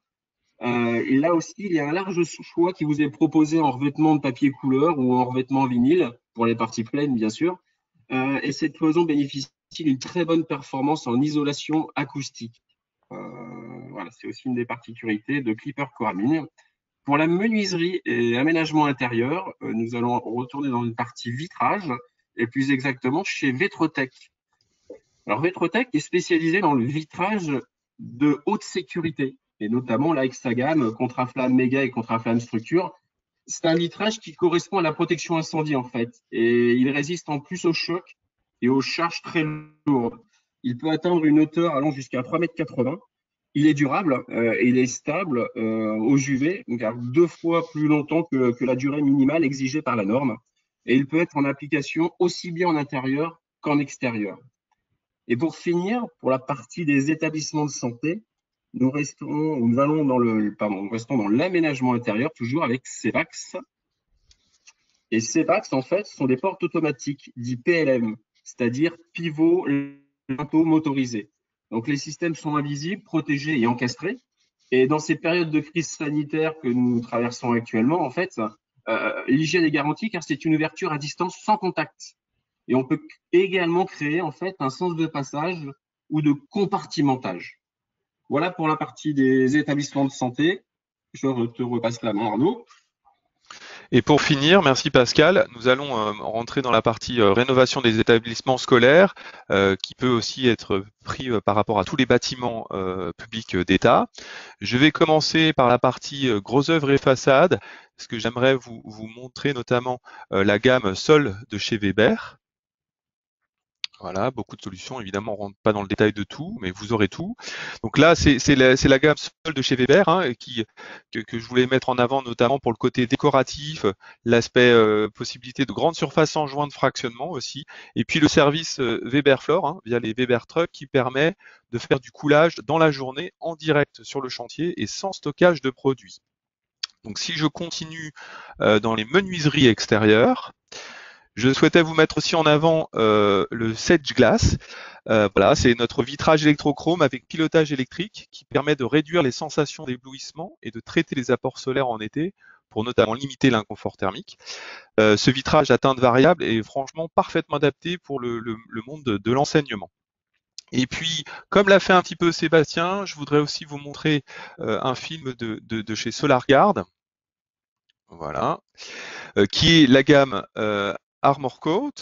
Et là aussi, il y a un large choix qui vous est proposé en revêtement de papier couleur ou en revêtement vinyle, pour les parties pleines, bien sûr. Et cette cloison bénéficie d'une très bonne performance en isolation acoustique. Voilà, c'est aussi une des particularités de Clipper Coramine. Pour la menuiserie et aménagement intérieur, nous allons retourner dans une partie vitrage, et plus exactement chez Vetrotech. Alors, Vetrotech est spécialisé dans le vitrage de haute sécurité, et notamment là avec sa gamme Contraflamme Méga et Contraflamme Structure. C'est un vitrage qui correspond à la protection incendie en fait, et il résiste en plus aux chocs et aux charges très lourdes. Il peut atteindre une hauteur allant jusqu'à 3,80 m. Il est durable et il est stable aux UV, donc 2 fois plus longtemps que la durée minimale exigée par la norme. Et il peut être en application aussi bien en intérieur qu'en extérieur. Et pour finir, pour la partie des établissements de santé, nous restons dans l'aménagement intérieur, toujours avec Cevax. Et Cevax, en fait, sont des portes automatiques, dits PLM, c'est-à-dire pivot linteau motorisé. Donc, les systèmes sont invisibles, protégés et encastrés. Et dans ces périodes de crise sanitaire que nous traversons actuellement, en fait, l'hygiène est garantie car c'est une ouverture à distance sans contact. Et on peut également créer en fait un sens de passage ou de compartimentage. Voilà pour la partie des établissements de santé. Je te repasse la main, Arnaud. Et pour finir, merci Pascal, nous allons rentrer dans la partie rénovation des établissements scolaires qui peut aussi être pris par rapport à tous les bâtiments publics d'État. Je vais commencer par la partie gros œuvres et façades, parce que j'aimerais vous montrer notamment la gamme Sol de chez Weber. Voilà, beaucoup de solutions. Évidemment, on rentre pas dans le détail de tout, mais vous aurez tout. Donc là, c'est la gamme Sol de chez Weber que je voulais mettre en avant, notamment pour le côté décoratif, l'aspect possibilité de grandes surfaces en joint de fractionnement aussi, et puis le service Weber Floor via les Weber Trucks qui permet de faire du coulage dans la journée en direct sur le chantier et sans stockage de produits. Donc si je continue dans les menuiseries extérieures, je souhaitais vous mettre aussi en avant le Sage Glass. Voilà, c'est notre vitrage électrochrome avec pilotage électrique qui permet de réduire les sensations d'éblouissement et de traiter les apports solaires en été pour notamment limiter l'inconfort thermique. Ce vitrage à teinte variable est franchement parfaitement adapté pour le monde de l'enseignement. Et puis, comme l'a fait un petit peu Sébastien, je voudrais aussi vous montrer un film de chez SolarGuard, voilà, qui est la gamme Armor Coat,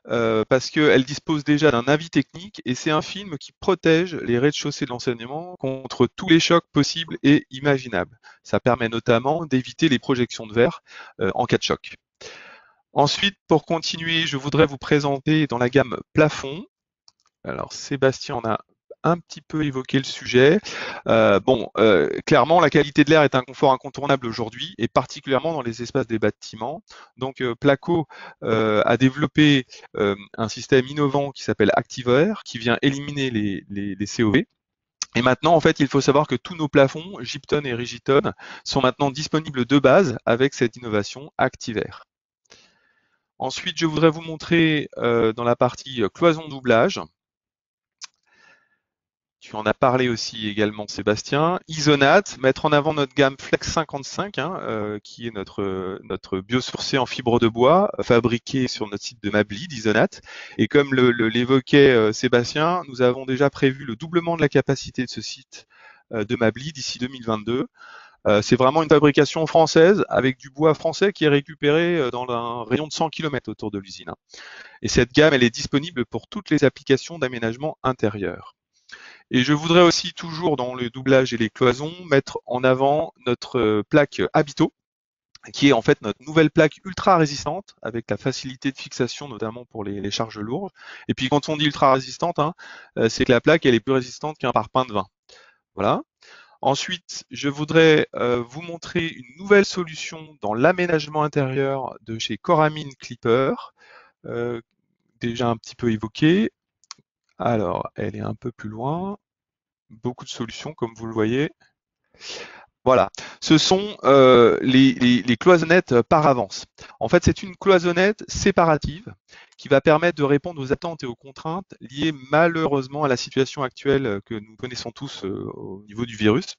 parce qu'elle dispose déjà d'un avis technique et c'est un film qui protège les rez-de-chaussée de l'enseignement contre tous les chocs possibles et imaginables. Ça permet notamment d'éviter les projections de verre en cas de choc. Ensuite, pour continuer, je voudrais vous présenter dans la gamme plafond. Alors, Sébastien en a un petit peu évoqué le sujet. Clairement, la qualité de l'air est un confort incontournable aujourd'hui, et particulièrement dans les espaces des bâtiments. Donc, Placo a développé un système innovant qui s'appelle ActiveAir, qui vient éliminer les COV. Et maintenant, en fait, il faut savoir que tous nos plafonds, Gypton et Rigiton, sont maintenant disponibles de base avec cette innovation ActiveAir. Ensuite, je voudrais vous montrer dans la partie cloison doublage. Tu en as parlé aussi également, Sébastien. Isonat, mettre en avant notre gamme Flex 55, qui est notre biosourcé en fibre de bois, fabriqué sur notre site de Mably, d'Isonat. Et comme l'évoquait Sébastien, nous avons déjà prévu le doublement de la capacité de ce site de Mably d'ici 2022. C'est vraiment une fabrication française avec du bois français qui est récupéré dans un rayon de 100 km autour de l'usine. Et cette gamme, elle est disponible pour toutes les applications d'aménagement intérieur. Et je voudrais aussi, toujours dans le doublage et les cloisons, mettre en avant notre plaque Habito, qui est en fait notre nouvelle plaque ultra résistante, avec la facilité de fixation, notamment pour les charges lourdes. Et puis quand on dit ultra résistante, c'est que la plaque, elle est plus résistante qu'un parpaing de vin. Voilà. Ensuite, je voudrais vous montrer une nouvelle solution dans l'aménagement intérieur de chez Coramine Clipper, déjà un petit peu évoquée. Alors, elle est un peu plus loin. Beaucoup de solutions, comme vous le voyez. Voilà. Ce sont les cloisonnettes par avance. En fait, c'est une cloisonnette séparative qui va permettre de répondre aux attentes et aux contraintes liées malheureusement à la situation actuelle que nous connaissons tous au niveau du virus.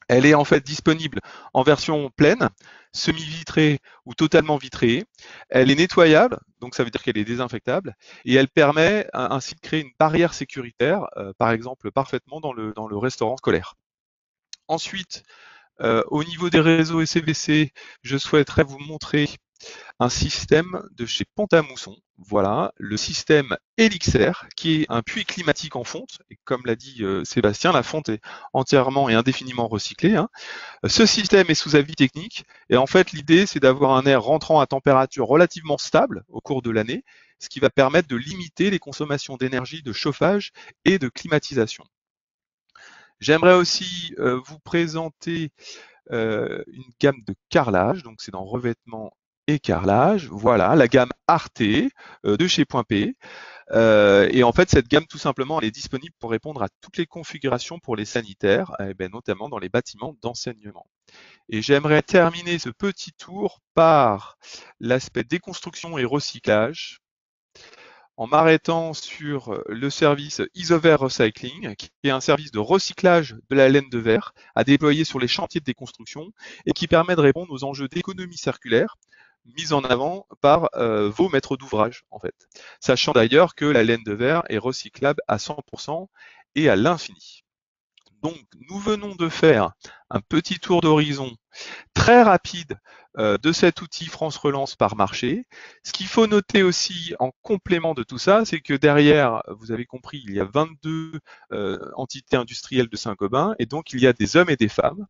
Elle est en fait disponible en version pleine, semi-vitrée ou totalement vitrée. Elle est nettoyable, donc ça veut dire qu'elle est désinfectable, et elle permet ainsi de créer une barrière sécuritaire, par exemple parfaitement dans le restaurant scolaire. Ensuite, au niveau des réseaux SCVC, je souhaiterais vous montrer un système de chez Pont-à-Mousson. Voilà, le système Elixair, qui est un puits climatique en fonte. Et comme l'a dit Sébastien, la fonte est entièrement et indéfiniment recyclée. Ce système est sous avis technique. Et en fait, l'idée, c'est d'avoir un air rentrant à température relativement stable au cours de l'année, ce qui va permettre de limiter les consommations d'énergie de chauffage et de climatisation. J'aimerais aussi vous présenter une gamme de carrelage. Donc, c'est dans revêtement et carrelage. Voilà, la gamme Arte de chez Point P. Et en fait, cette gamme, tout simplement, elle est disponible pour répondre à toutes les configurations pour les sanitaires, notamment dans les bâtiments d'enseignement. Et j'aimerais terminer ce petit tour par l'aspect déconstruction et recyclage, en m'arrêtant sur le service Isover Recycling, qui est un service de recyclage de la laine de verre à déployer sur les chantiers de déconstruction et qui permet de répondre aux enjeux d'économie circulaire mis en avant par vos maîtres d'ouvrage, en fait. Sachant d'ailleurs que la laine de verre est recyclable à 100% et à l'infini. Donc, nous venons de faire un petit tour d'horizon très rapide de cet outil France Relance par marché. Ce qu'il faut noter aussi en complément de tout ça, c'est que derrière, vous avez compris, il y a 22 entités industrielles de Saint-Gobain et donc il y a des hommes et des femmes.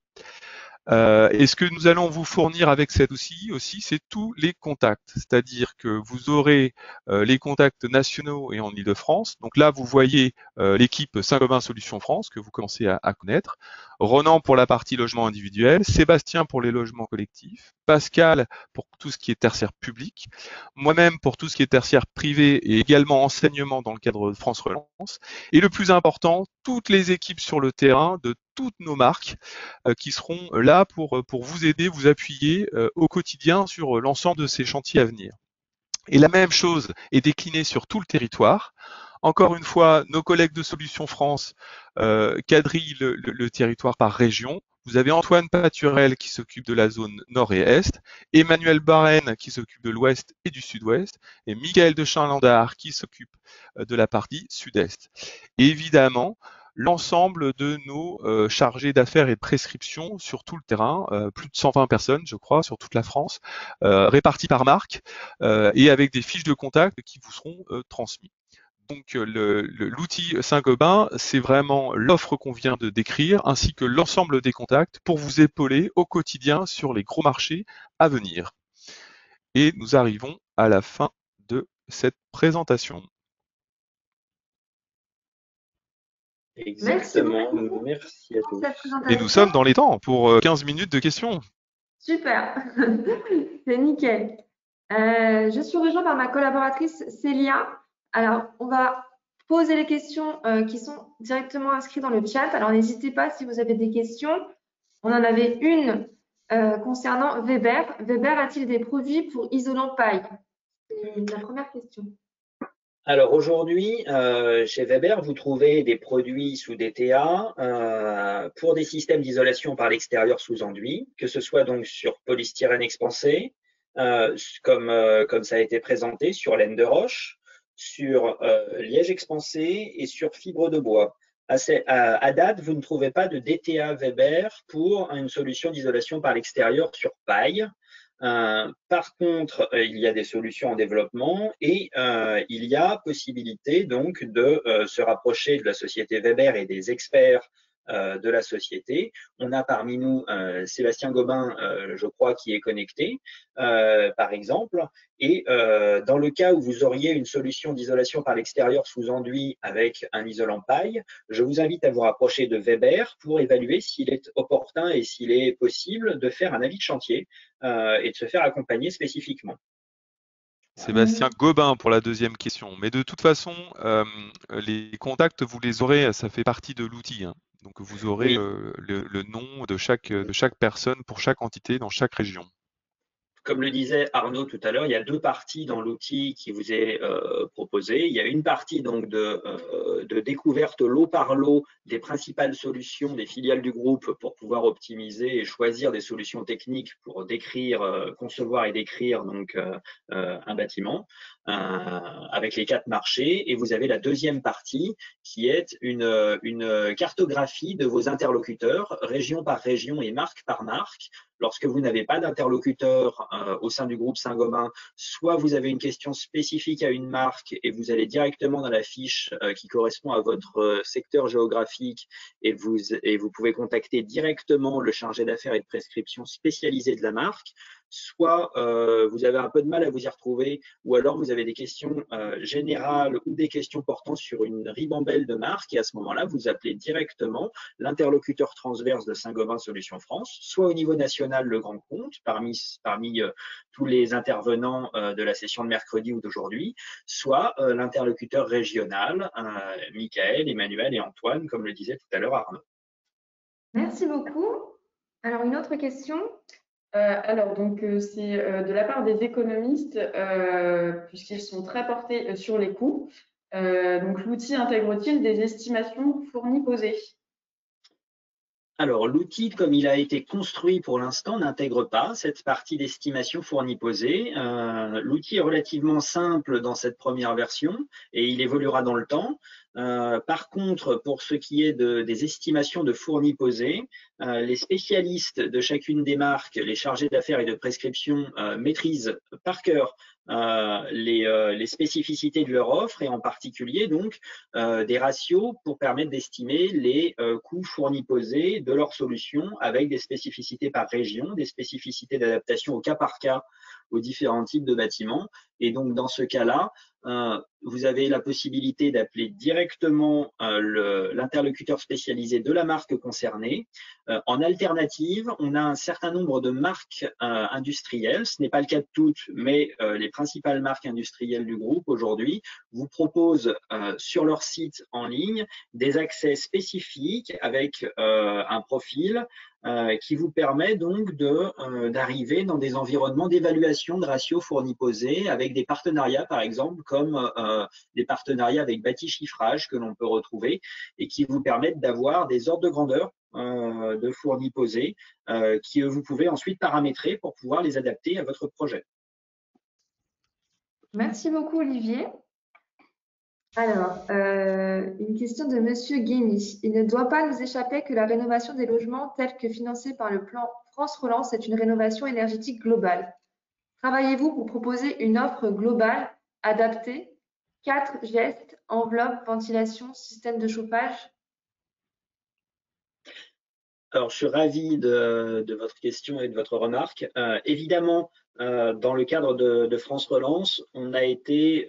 Et ce que nous allons vous fournir avec cet outil aussi, c'est tous les contacts. C'est-à-dire que vous aurez les contacts nationaux et en Ile-de-France. Donc là, vous voyez l'équipe Saint-Gobain Solutions France que vous commencez à connaître. Ronan pour la partie logement individuel, Sébastien pour les logements collectifs, Pascal pour tout ce qui est tertiaire public, moi-même pour tout ce qui est tertiaire privé et également enseignement dans le cadre de France Relance. Et le plus important, toutes les équipes sur le terrain de toutes nos marques qui seront là pour vous aider, vous appuyer au quotidien sur l'ensemble de ces chantiers à venir. Et la même chose est déclinée sur tout le territoire. Encore une fois, nos collègues de Solutions France quadrillent le territoire par région. Vous avez Antoine Paturel qui s'occupe de la zone nord et est, Emmanuel Barren qui s'occupe de l'ouest et du sud-ouest, et Michael de Chalandard qui s'occupe de la partie sud-est. Et évidemment, l'ensemble de nos chargés d'affaires et de prescription sur tout le terrain, plus de 120 personnes, je crois, sur toute la France, réparties par marque et avec des fiches de contact qui vous seront transmises. Donc l'outil Saint-Gobain, c'est vraiment l'offre qu'on vient de décrire, ainsi que l'ensemble des contacts pour vous épauler au quotidien sur les gros marchés à venir. Et nous arrivons à la fin de cette présentation. Exactement, merci à tous. Et nous sommes dans les temps pour 15 minutes de questions. Super, c'est nickel. Je suis rejointe par ma collaboratrice Célia. Alors, on va poser les questions qui sont directement inscrites dans le chat. Alors, n'hésitez pas si vous avez des questions. On en avait une concernant Weber. Weber a-t-il des produits pour isolant paille? C'est la première question. Alors aujourd'hui, chez Weber, vous trouvez des produits sous DTA pour des systèmes d'isolation par l'extérieur sous enduit, que ce soit donc sur polystyrène expansé, comme ça a été présenté, sur laine de roche, sur liège expansé et sur fibre de bois. À date, vous ne trouvez pas de DTA Weber pour une solution d'isolation par l'extérieur sur paille. Par contre, il y a des solutions en développement et il y a possibilité donc de se rapprocher de la société Weber et des experts de la société. On a parmi nous Sébastien Gobin, je crois, qui est connecté, par exemple. Et dans le cas où vous auriez une solution d'isolation par l'extérieur sous enduit avec un isolant paille, je vous invite à vous rapprocher de Weber pour évaluer s'il est opportun et s'il est possible de faire un avis de chantier et de se faire accompagner spécifiquement. Sébastien Gobin pour la deuxième question. Mais de toute façon, les contacts, vous les aurez, ça fait partie de l'outil. Hein. Donc vous aurez le nom de chaque personne pour chaque entité dans chaque région. Comme le disait Arnaud tout à l'heure, il y a deux parties dans l'outil qui vous est proposé. Il y a une partie donc de découverte lot par lot des principales solutions des filiales du groupe pour pouvoir optimiser et choisir des solutions techniques pour décrire, concevoir et décrire donc un bâtiment avec les 4 marchés. Et vous avez la deuxième partie qui est une cartographie de vos interlocuteurs, région par région et marque par marque. Lorsque vous n'avez pas d'interlocuteur au sein du groupe Saint-Gobain, soit vous avez une question spécifique à une marque et vous allez directement dans la fiche qui correspond à votre secteur géographique et vous pouvez contacter directement le chargé d'affaires et de prescription spécialisé de la marque, soit vous avez un peu de mal à vous y retrouver, ou alors vous avez des questions générales ou des questions portant sur une ribambelle de marques, et à ce moment-là, vous appelez directement l'interlocuteur transverse de Saint-Gobain Solutions France, soit au niveau national, le grand compte, parmi tous les intervenants de la session de mercredi ou d'aujourd'hui, soit l'interlocuteur régional, Michael, Emmanuel et Antoine, comme le disait tout à l'heure Arnaud. Merci beaucoup. Alors, une autre question. C'est de la part des économistes, puisqu'ils sont très portés sur les coûts. Donc, l'outil intègre-t-il des estimations fournies posées? Alors, l'outil, comme il a été construit pour l'instant, n'intègre pas cette partie d'estimation fournie posée. L'outil est relativement simple dans cette première version et il évoluera dans le temps. Par contre, pour ce qui est des estimations de fournis posés, les spécialistes de chacune des marques, les chargés d'affaires et de prescription maîtrisent par cœur les spécificités de leur offre et en particulier donc des ratios pour permettre d'estimer les coûts fournis posés de leur solution avec des spécificités par région, des spécificités d'adaptation au cas par cas aux différents types de bâtiments. Et donc dans ce cas-là, vous avez la possibilité d'appeler directement l'interlocuteur spécialisé de la marque concernée. En alternative, on a un certain nombre de marques industrielles. Ce n'est pas le cas de toutes, mais les principales marques industrielles du groupe aujourd'hui vous proposent sur leur site en ligne des accès spécifiques avec un profil qui vous permet donc d'arriver dans des environnements d'évaluation de ratios fournis posés avec des partenariats, par exemple, comme des partenariats avec Bâti Chiffrage que l'on peut retrouver et qui vous permettent d'avoir des ordres de grandeur de fournis posés que vous pouvez ensuite paramétrer pour pouvoir les adapter à votre projet. Merci beaucoup, Olivier. Alors, une question de Monsieur Guémy. Il ne doit pas nous échapper que la rénovation des logements telle que financée par le plan France Relance est une rénovation énergétique globale. Travaillez-vous pour proposer une offre globale adaptée, 4 gestes, enveloppe, ventilation, système de chauffage? Alors, je suis ravi de votre question et de votre remarque. Évidemment, dans le cadre de France Relance, on a été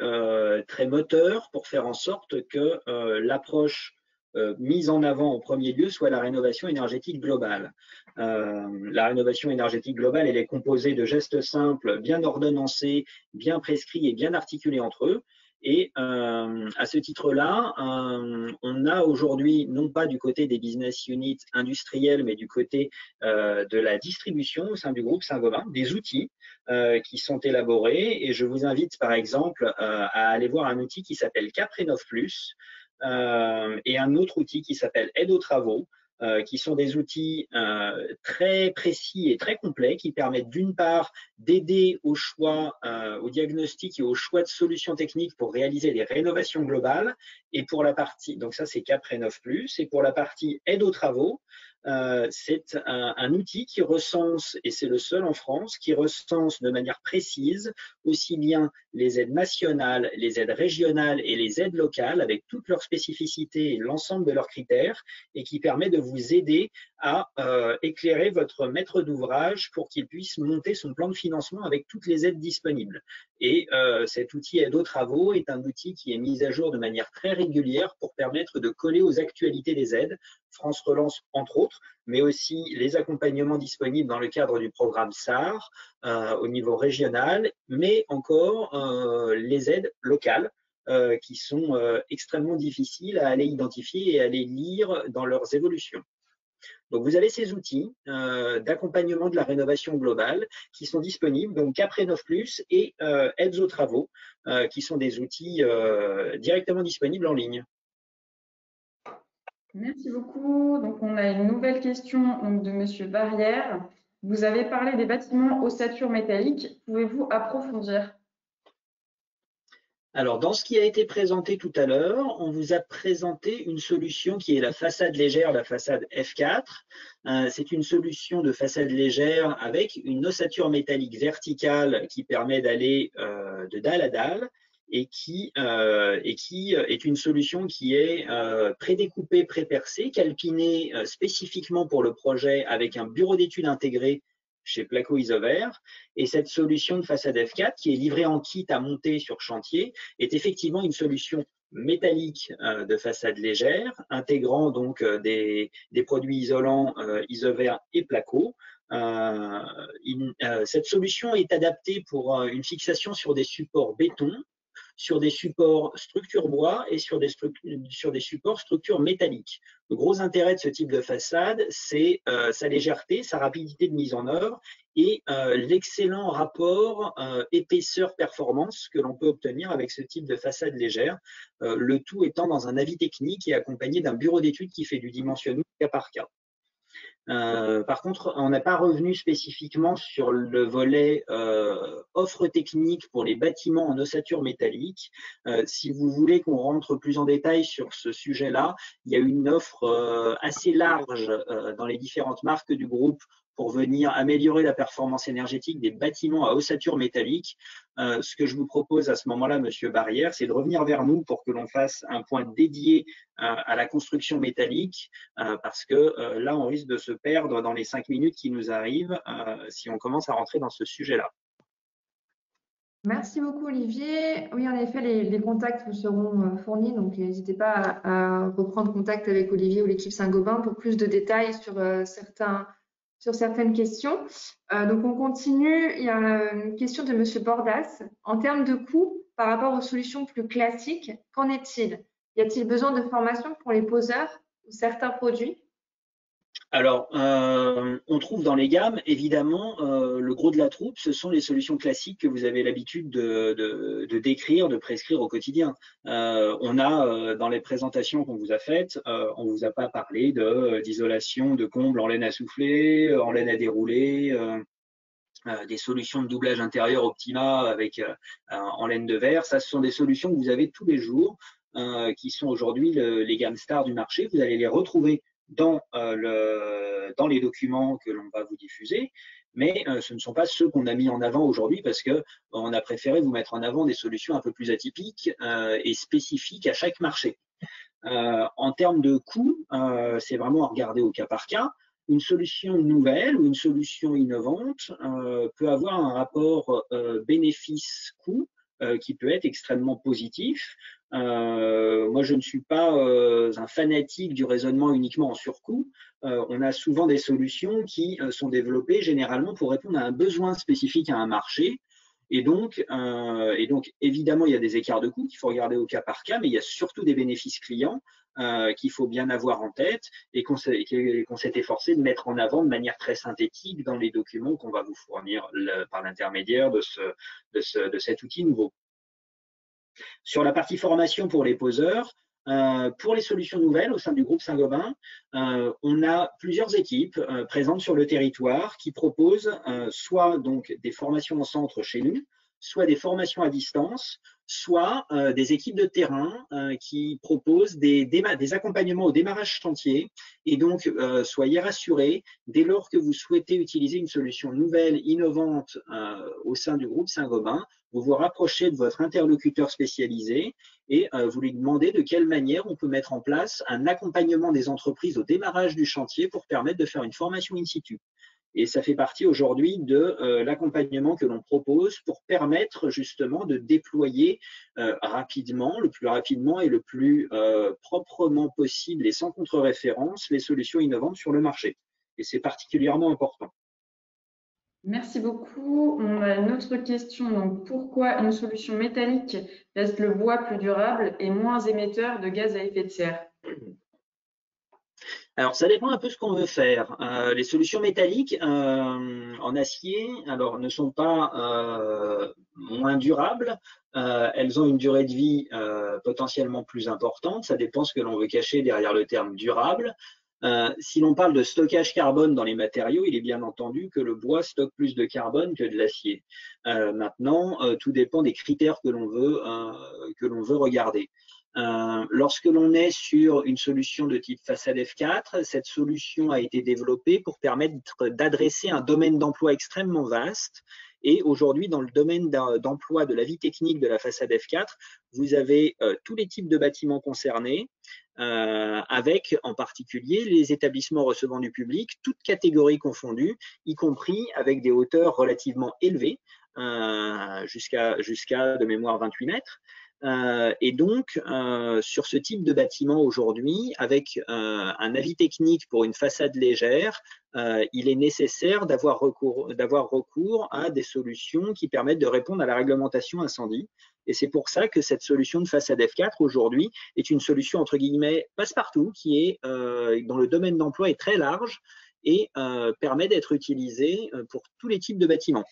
très moteur pour faire en sorte que l'approche mise en avant en premier lieu soit la rénovation énergétique globale. La rénovation énergétique globale, elle est composée de gestes simples, bien ordonnancés, bien prescrits et bien articulés entre eux. Et à ce titre-là, on a aujourd'hui, non pas du côté des business units industriels, mais du côté de la distribution au sein du groupe Saint-Gobain, des outils qui sont élaborés. Et je vous invite par exemple à aller voir un outil qui s'appelle Caprénov Plus et un autre outil qui s'appelle Aide aux travaux, qui sont des outils très précis et très complets qui permettent d'une part d'aider au choix, au diagnostic et au choix de solutions techniques pour réaliser des rénovations globales. Et pour la partie, donc ça c'est Caprénov Plus, et pour la partie aide aux travaux, c'est un outil qui recense, et c'est le seul en France, qui recense de manière précise aussi bien les aides nationales, les aides régionales et les aides locales avec toutes leurs spécificités et l'ensemble de leurs critères, et qui permet de vous aider à éclairer votre maître d'ouvrage pour qu'il puisse monter son plan de financement avec toutes les aides disponibles. Et cet outil aide aux travaux est un outil qui est mis à jour de manière très régulière pour permettre de coller aux actualités des aides, France Relance entre autres, mais aussi les accompagnements disponibles dans le cadre du programme SAR au niveau régional, mais encore les aides locales qui sont extrêmement difficiles à aller identifier et à aller lire dans leurs évolutions. Donc, vous avez ces outils d'accompagnement de la rénovation globale qui sont disponibles, donc Caprénov Plus et Aides aux travaux, qui sont des outils directement disponibles en ligne. Merci beaucoup. Donc, on a une nouvelle question donc, de Monsieur Barrière. Vous avez parlé des bâtiments ossature métallique. Pouvez-vous approfondir? Alors, dans ce qui a été présenté tout à l'heure, on vous a présenté une solution qui est la façade légère, la façade F4. C'est une solution de façade légère avec une ossature métallique verticale qui permet d'aller de dalle à dalle et qui est une solution qui est prédécoupée, prépercée, calpinée spécifiquement pour le projet avec un bureau d'études intégré chez Placo Isover. Et cette solution de façade F4 qui est livrée en kit à monter sur chantier est effectivement une solution métallique de façade légère, intégrant donc des produits isolants Isover et Placo. Cette solution est adaptée pour une fixation sur des supports béton, sur des supports structure bois et sur des supports structure métallique. Le gros intérêt de ce type de façade, c'est sa légèreté, sa rapidité de mise en œuvre et l'excellent rapport épaisseur-performance que l'on peut obtenir avec ce type de façade légère, le tout étant dans un avis technique et accompagné d'un bureau d'études qui fait du dimensionnement cas par cas. Par contre, on n'est pas revenu spécifiquement sur le volet offre technique pour les bâtiments en ossature métallique. Si vous voulez qu'on rentre plus en détail sur ce sujet-là, il y a une offre assez large dans les différentes marques du groupe pour venir améliorer la performance énergétique des bâtiments à ossature métallique. Ce que je vous propose à ce moment-là, Monsieur Barrière, c'est de revenir vers nous pour que l'on fasse un point dédié à la construction métallique, parce que là, on risque de se perdre dans les 5 minutes qui nous arrivent si on commence à rentrer dans ce sujet-là. Merci beaucoup, Olivier. Oui, en effet, les contacts vous seront fournis, donc n'hésitez pas à reprendre contact avec Olivier ou l'équipe Saint-Gobain pour plus de détails sur certaines questions. Donc, on continue. Il y a une question de Monsieur Bordas. En termes de coûts, par rapport aux solutions plus classiques, qu'en est-il? Y a-t-il besoin de formation pour les poseurs ou certains produits? Alors, on trouve dans les gammes, évidemment, le gros de la troupe, ce sont les solutions classiques que vous avez l'habitude de décrire, de prescrire au quotidien. On a, dans les présentations qu'on vous a faites, on vous a pas parlé d'isolation de combles en laine à souffler, en laine à dérouler, des solutions de doublage intérieur Optima avec en laine de verre. Ça, ce sont des solutions que vous avez tous les jours, qui sont aujourd'hui les gammes stars du marché. Vous allez les retrouver dans les documents que l'on va vous diffuser, mais ce ne sont pas ceux qu'on a mis en avant aujourd'hui parce que on a préféré vous mettre en avant des solutions un peu plus atypiques et spécifiques à chaque marché. En termes de coût, c'est vraiment à regarder au cas par cas. Une solution nouvelle ou une solution innovante peut avoir un rapport bénéfice-coût qui peut être extrêmement positif. Moi, je ne suis pas un fanatique du raisonnement uniquement en surcoût. On a souvent des solutions qui sont développées généralement pour répondre à un besoin spécifique à un marché. Et donc, évidemment, il y a des écarts de coûts qu'il faut regarder au cas par cas, mais il y a surtout des bénéfices clients qu'il faut bien avoir en tête et qu'on s'est efforcé de mettre en avant de manière très synthétique dans les documents qu'on va vous fournir par l'intermédiaire de cet outil nouveau. Sur la partie formation pour les poseurs, pour les solutions nouvelles au sein du groupe Saint-Gobain, on a plusieurs équipes présentes sur le territoire qui proposent soit donc des formations en centre chez nous, soit des formations à distance, soit des équipes de terrain qui proposent des accompagnements au démarrage chantier. Et donc, soyez rassurés, dès lors que vous souhaitez utiliser une solution nouvelle, innovante au sein du groupe Saint-Gobain, vous vous rapprochez de votre interlocuteur spécialisé et vous lui demandez de quelle manière on peut mettre en place un accompagnement des entreprises au démarrage du chantier pour permettre de faire une formation in situ. Et ça fait partie aujourd'hui de l'accompagnement que l'on propose pour permettre justement de déployer rapidement, le plus rapidement et le plus proprement possible et sans contre-référence les solutions innovantes sur le marché. Et c'est particulièrement important. Merci beaucoup. On a une autre question. Donc, pourquoi une solution métallique reste le bois plus durable et moins émetteur de gaz à effet de serre? Alors, ça dépend un peu ce qu'on veut faire. Les solutions métalliques en acier, alors, ne sont pas moins durables. Elles ont une durée de vie potentiellement plus importante. Ça dépend ce que l'on veut cacher derrière le terme durable. Si l'on parle de stockage carbone dans les matériaux, il est bien entendu que le bois stocke plus de carbone que de l'acier. Maintenant, tout dépend des critères que l'on veut regarder. Lorsque l'on est sur une solution de type façade F4, cette solution a été développée pour permettre d'adresser un domaine d'emploi extrêmement vaste. Et aujourd'hui, dans le domaine d'emploi de la vie technique de la façade F4, vous avez tous les types de bâtiments concernés, avec en particulier les établissements recevant du public, toutes catégories confondues, y compris avec des hauteurs relativement élevées, jusqu'à de mémoire 28 mètres. Et donc, sur ce type de bâtiment aujourd'hui, avec un avis technique pour une façade légère, il est nécessaire d'avoir recours à des solutions qui permettent de répondre à la réglementation incendie. Et c'est pour ça que cette solution de façade F4 aujourd'hui est une solution entre guillemets passe-partout qui est dont le domaine d'emploi est très large et permet d'être utilisée pour tous les types de bâtiments.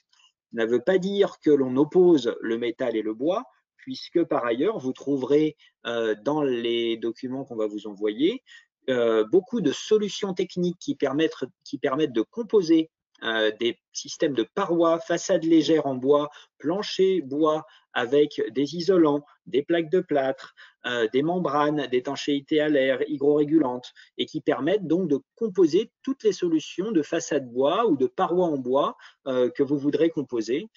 Ça ne veut pas dire que l'on oppose le métal et le bois, puisque par ailleurs, vous trouverez dans les documents qu'on va vous envoyer beaucoup de solutions techniques qui permettent de composer des systèmes de parois, façades légères en bois, planchers bois avec des isolants, des plaques de plâtre, des membranes d'étanchéité à l'air hygrorégulantes et qui permettent donc de composer toutes les solutions de façade bois ou de parois en bois que vous voudrez composer.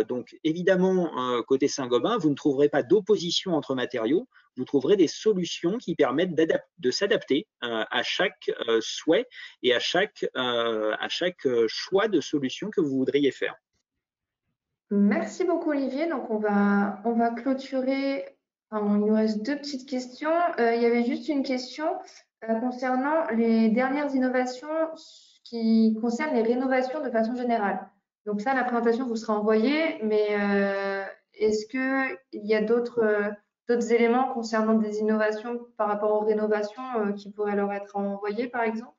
Donc évidemment, côté Saint-Gobain, vous ne trouverez pas d'opposition entre matériaux, vous trouverez des solutions qui permettent de s'adapter à chaque souhait et à chaque choix de solution que vous voudriez faire. Merci beaucoup, Olivier. Donc, on va clôturer. Enfin, il nous reste deux petites questions. Il y avait juste une question concernant les dernières innovations qui concernent les rénovations de façon générale. Donc ça, la présentation vous sera envoyée, mais est-ce qu'il y a d'autres éléments concernant des innovations par rapport aux rénovations qui pourraient leur être envoyés, par exemple?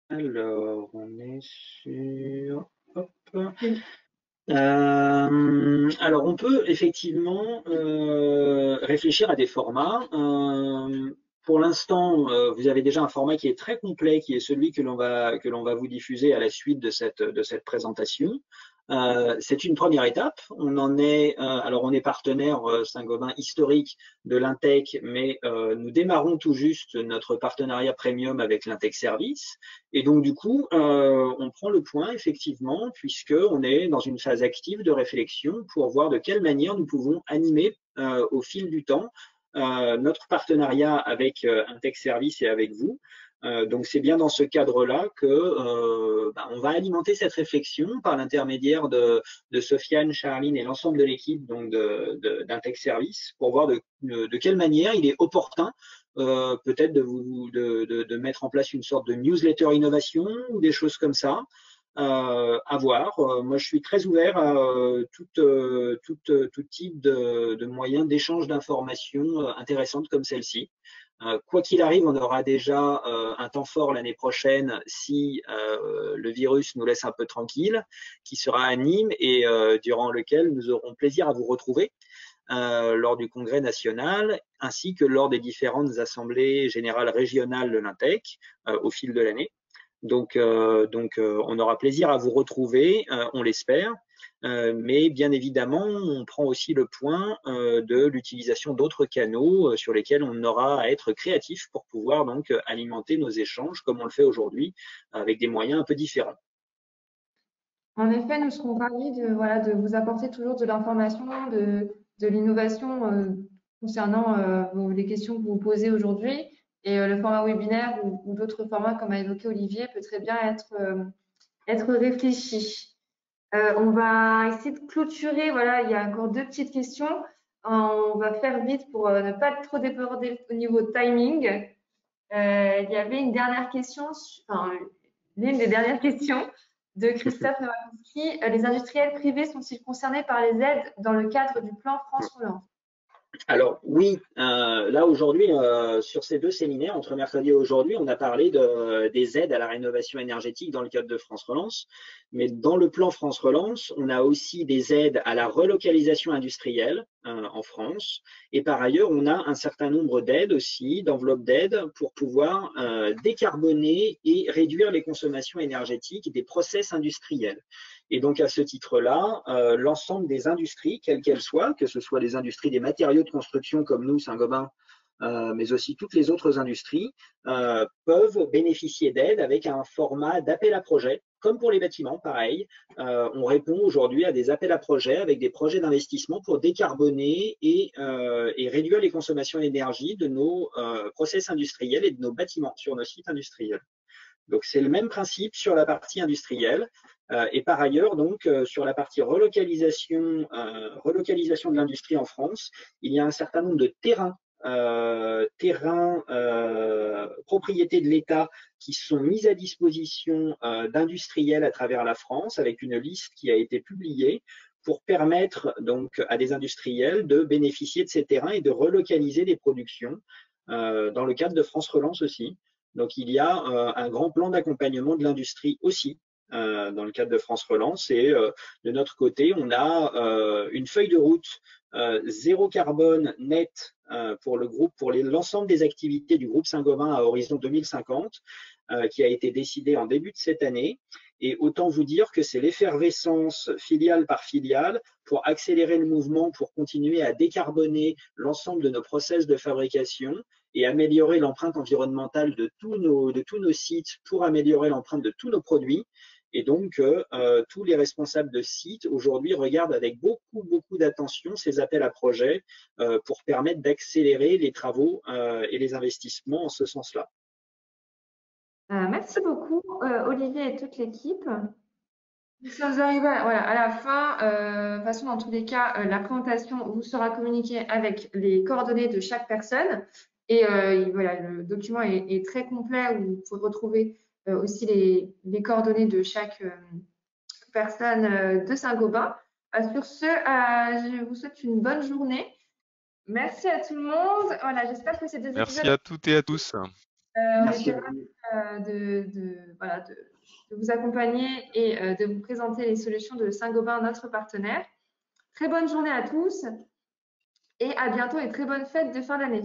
Alors, on est sur… Hop. Alors, on peut effectivement réfléchir à des formats. Pour l'instant, vous avez déjà un format qui est très complet, qui est celui que l'on va vous diffuser à la suite de cette présentation. C'est une première étape. Alors on est partenaire Saint-Gobain historique de l'Intec, mais nous démarrons tout juste notre partenariat premium avec l'Intec Service. Et donc du coup, on prend le point effectivement, puisque on est dans une phase active de réflexion pour voir de quelle manière nous pouvons animer au fil du temps notre partenariat avec Intec Service et avec vous. Donc c'est bien dans ce cadre-là que on va alimenter cette réflexion par l'intermédiaire de Sofiane, Charline et l'ensemble de l'équipe donc d'Intec Service pour voir de quelle manière il est opportun peut-être de mettre en place une sorte de newsletter innovation ou des choses comme ça. À voir. Moi, je suis très ouvert à tout type de moyens d'échange d'informations intéressantes comme celle-ci. Quoi qu'il arrive, on aura déjà un temps fort l'année prochaine si le virus nous laisse un peu tranquille, qui sera à Nîmes et durant lequel nous aurons plaisir à vous retrouver lors du congrès national, ainsi que lors des différentes assemblées générales régionales de l'Intec au fil de l'année. Donc, on aura plaisir à vous retrouver, on l'espère. Mais bien évidemment, on prend aussi le point de l'utilisation d'autres canaux sur lesquels on aura à être créatif pour pouvoir donc alimenter nos échanges comme on le fait aujourd'hui avec des moyens un peu différents. En effet, nous serons ravis de vous apporter toujours de l'information, de l'innovation concernant les questions que vous posez aujourd'hui. Et le format webinaire ou d'autres formats, comme a évoqué Olivier, peut très bien être réfléchi. On va essayer de clôturer. Voilà, il y a encore deux petites questions. On va faire vite pour ne pas trop déborder au niveau timing. Il y avait une dernière question, l'une des dernières questions de Christophe Nowakowski. Les industriels privés sont-ils concernés par les aides dans le cadre du plan France Relance? Alors oui, là aujourd'hui, sur ces deux séminaires, entre mercredi et aujourd'hui, on a parlé des aides à la rénovation énergétique dans le cadre de France Relance. Mais dans le plan France Relance, on a aussi des aides à la relocalisation industrielle en France. Et par ailleurs, on a un certain nombre d'aides aussi, d'enveloppes d'aides pour pouvoir décarboner et réduire les consommations énergétiques des process industriels. Et donc, à ce titre-là, l'ensemble des industries, quelles qu'elles soient, que ce soit les industries des matériaux de construction comme nous, Saint-Gobain, mais aussi toutes les autres industries, peuvent bénéficier d'aides avec un format d'appel à projet. Comme pour les bâtiments, pareil, on répond aujourd'hui à des appels à projets avec des projets d'investissement pour décarboner et réduire les consommations d'énergie de nos process industriels et de nos bâtiments sur nos sites industriels. Donc, c'est le même principe sur la partie industrielle. Et par ailleurs, donc, sur la partie relocalisation de l'industrie en France, il y a un certain nombre de terrains propriétés de l'État qui sont mis à disposition d'industriels à travers la France avec une liste qui a été publiée pour permettre donc à des industriels de bénéficier de ces terrains et de relocaliser des productions dans le cadre de France Relance aussi. Donc, il y a un grand plan d'accompagnement de l'industrie aussi dans le cadre de France Relance. Et de notre côté, on a une feuille de route zéro carbone net pour le groupe, pour l'ensemble des activités du groupe Saint-Gobain à horizon 2050, qui a été décidée en début de cette année Et autant vous dire que c'est l'effervescence filiale par filiale pour accélérer le mouvement, pour continuer à décarboner l'ensemble de nos process de fabrication et améliorer l'empreinte environnementale de tous nos sites pour améliorer l'empreinte de tous nos produits. Et donc, tous les responsables de sites aujourd'hui regardent avec beaucoup d'attention ces appels à projets pour permettre d'accélérer les travaux et les investissements en ce sens-là. Merci beaucoup, Olivier et toute l'équipe. Nous sommes arrivés à la fin. De toute façon, dans tous les cas, la présentation vous sera communiquée avec les coordonnées de chaque personne. Et voilà, le document est très complet où vous pouvez retrouver aussi les coordonnées de chaque personne de Saint-Gobain. Sur ce, je vous souhaite une bonne journée. Merci à tout le monde. Voilà, j'espère que ces deux Merci épisodes à toutes et à tous. on était ravis de vous accompagner et de vous présenter les solutions de Saint-Gobain, notre partenaire. Très bonne journée à tous et à bientôt et très bonne fête de fin d'année.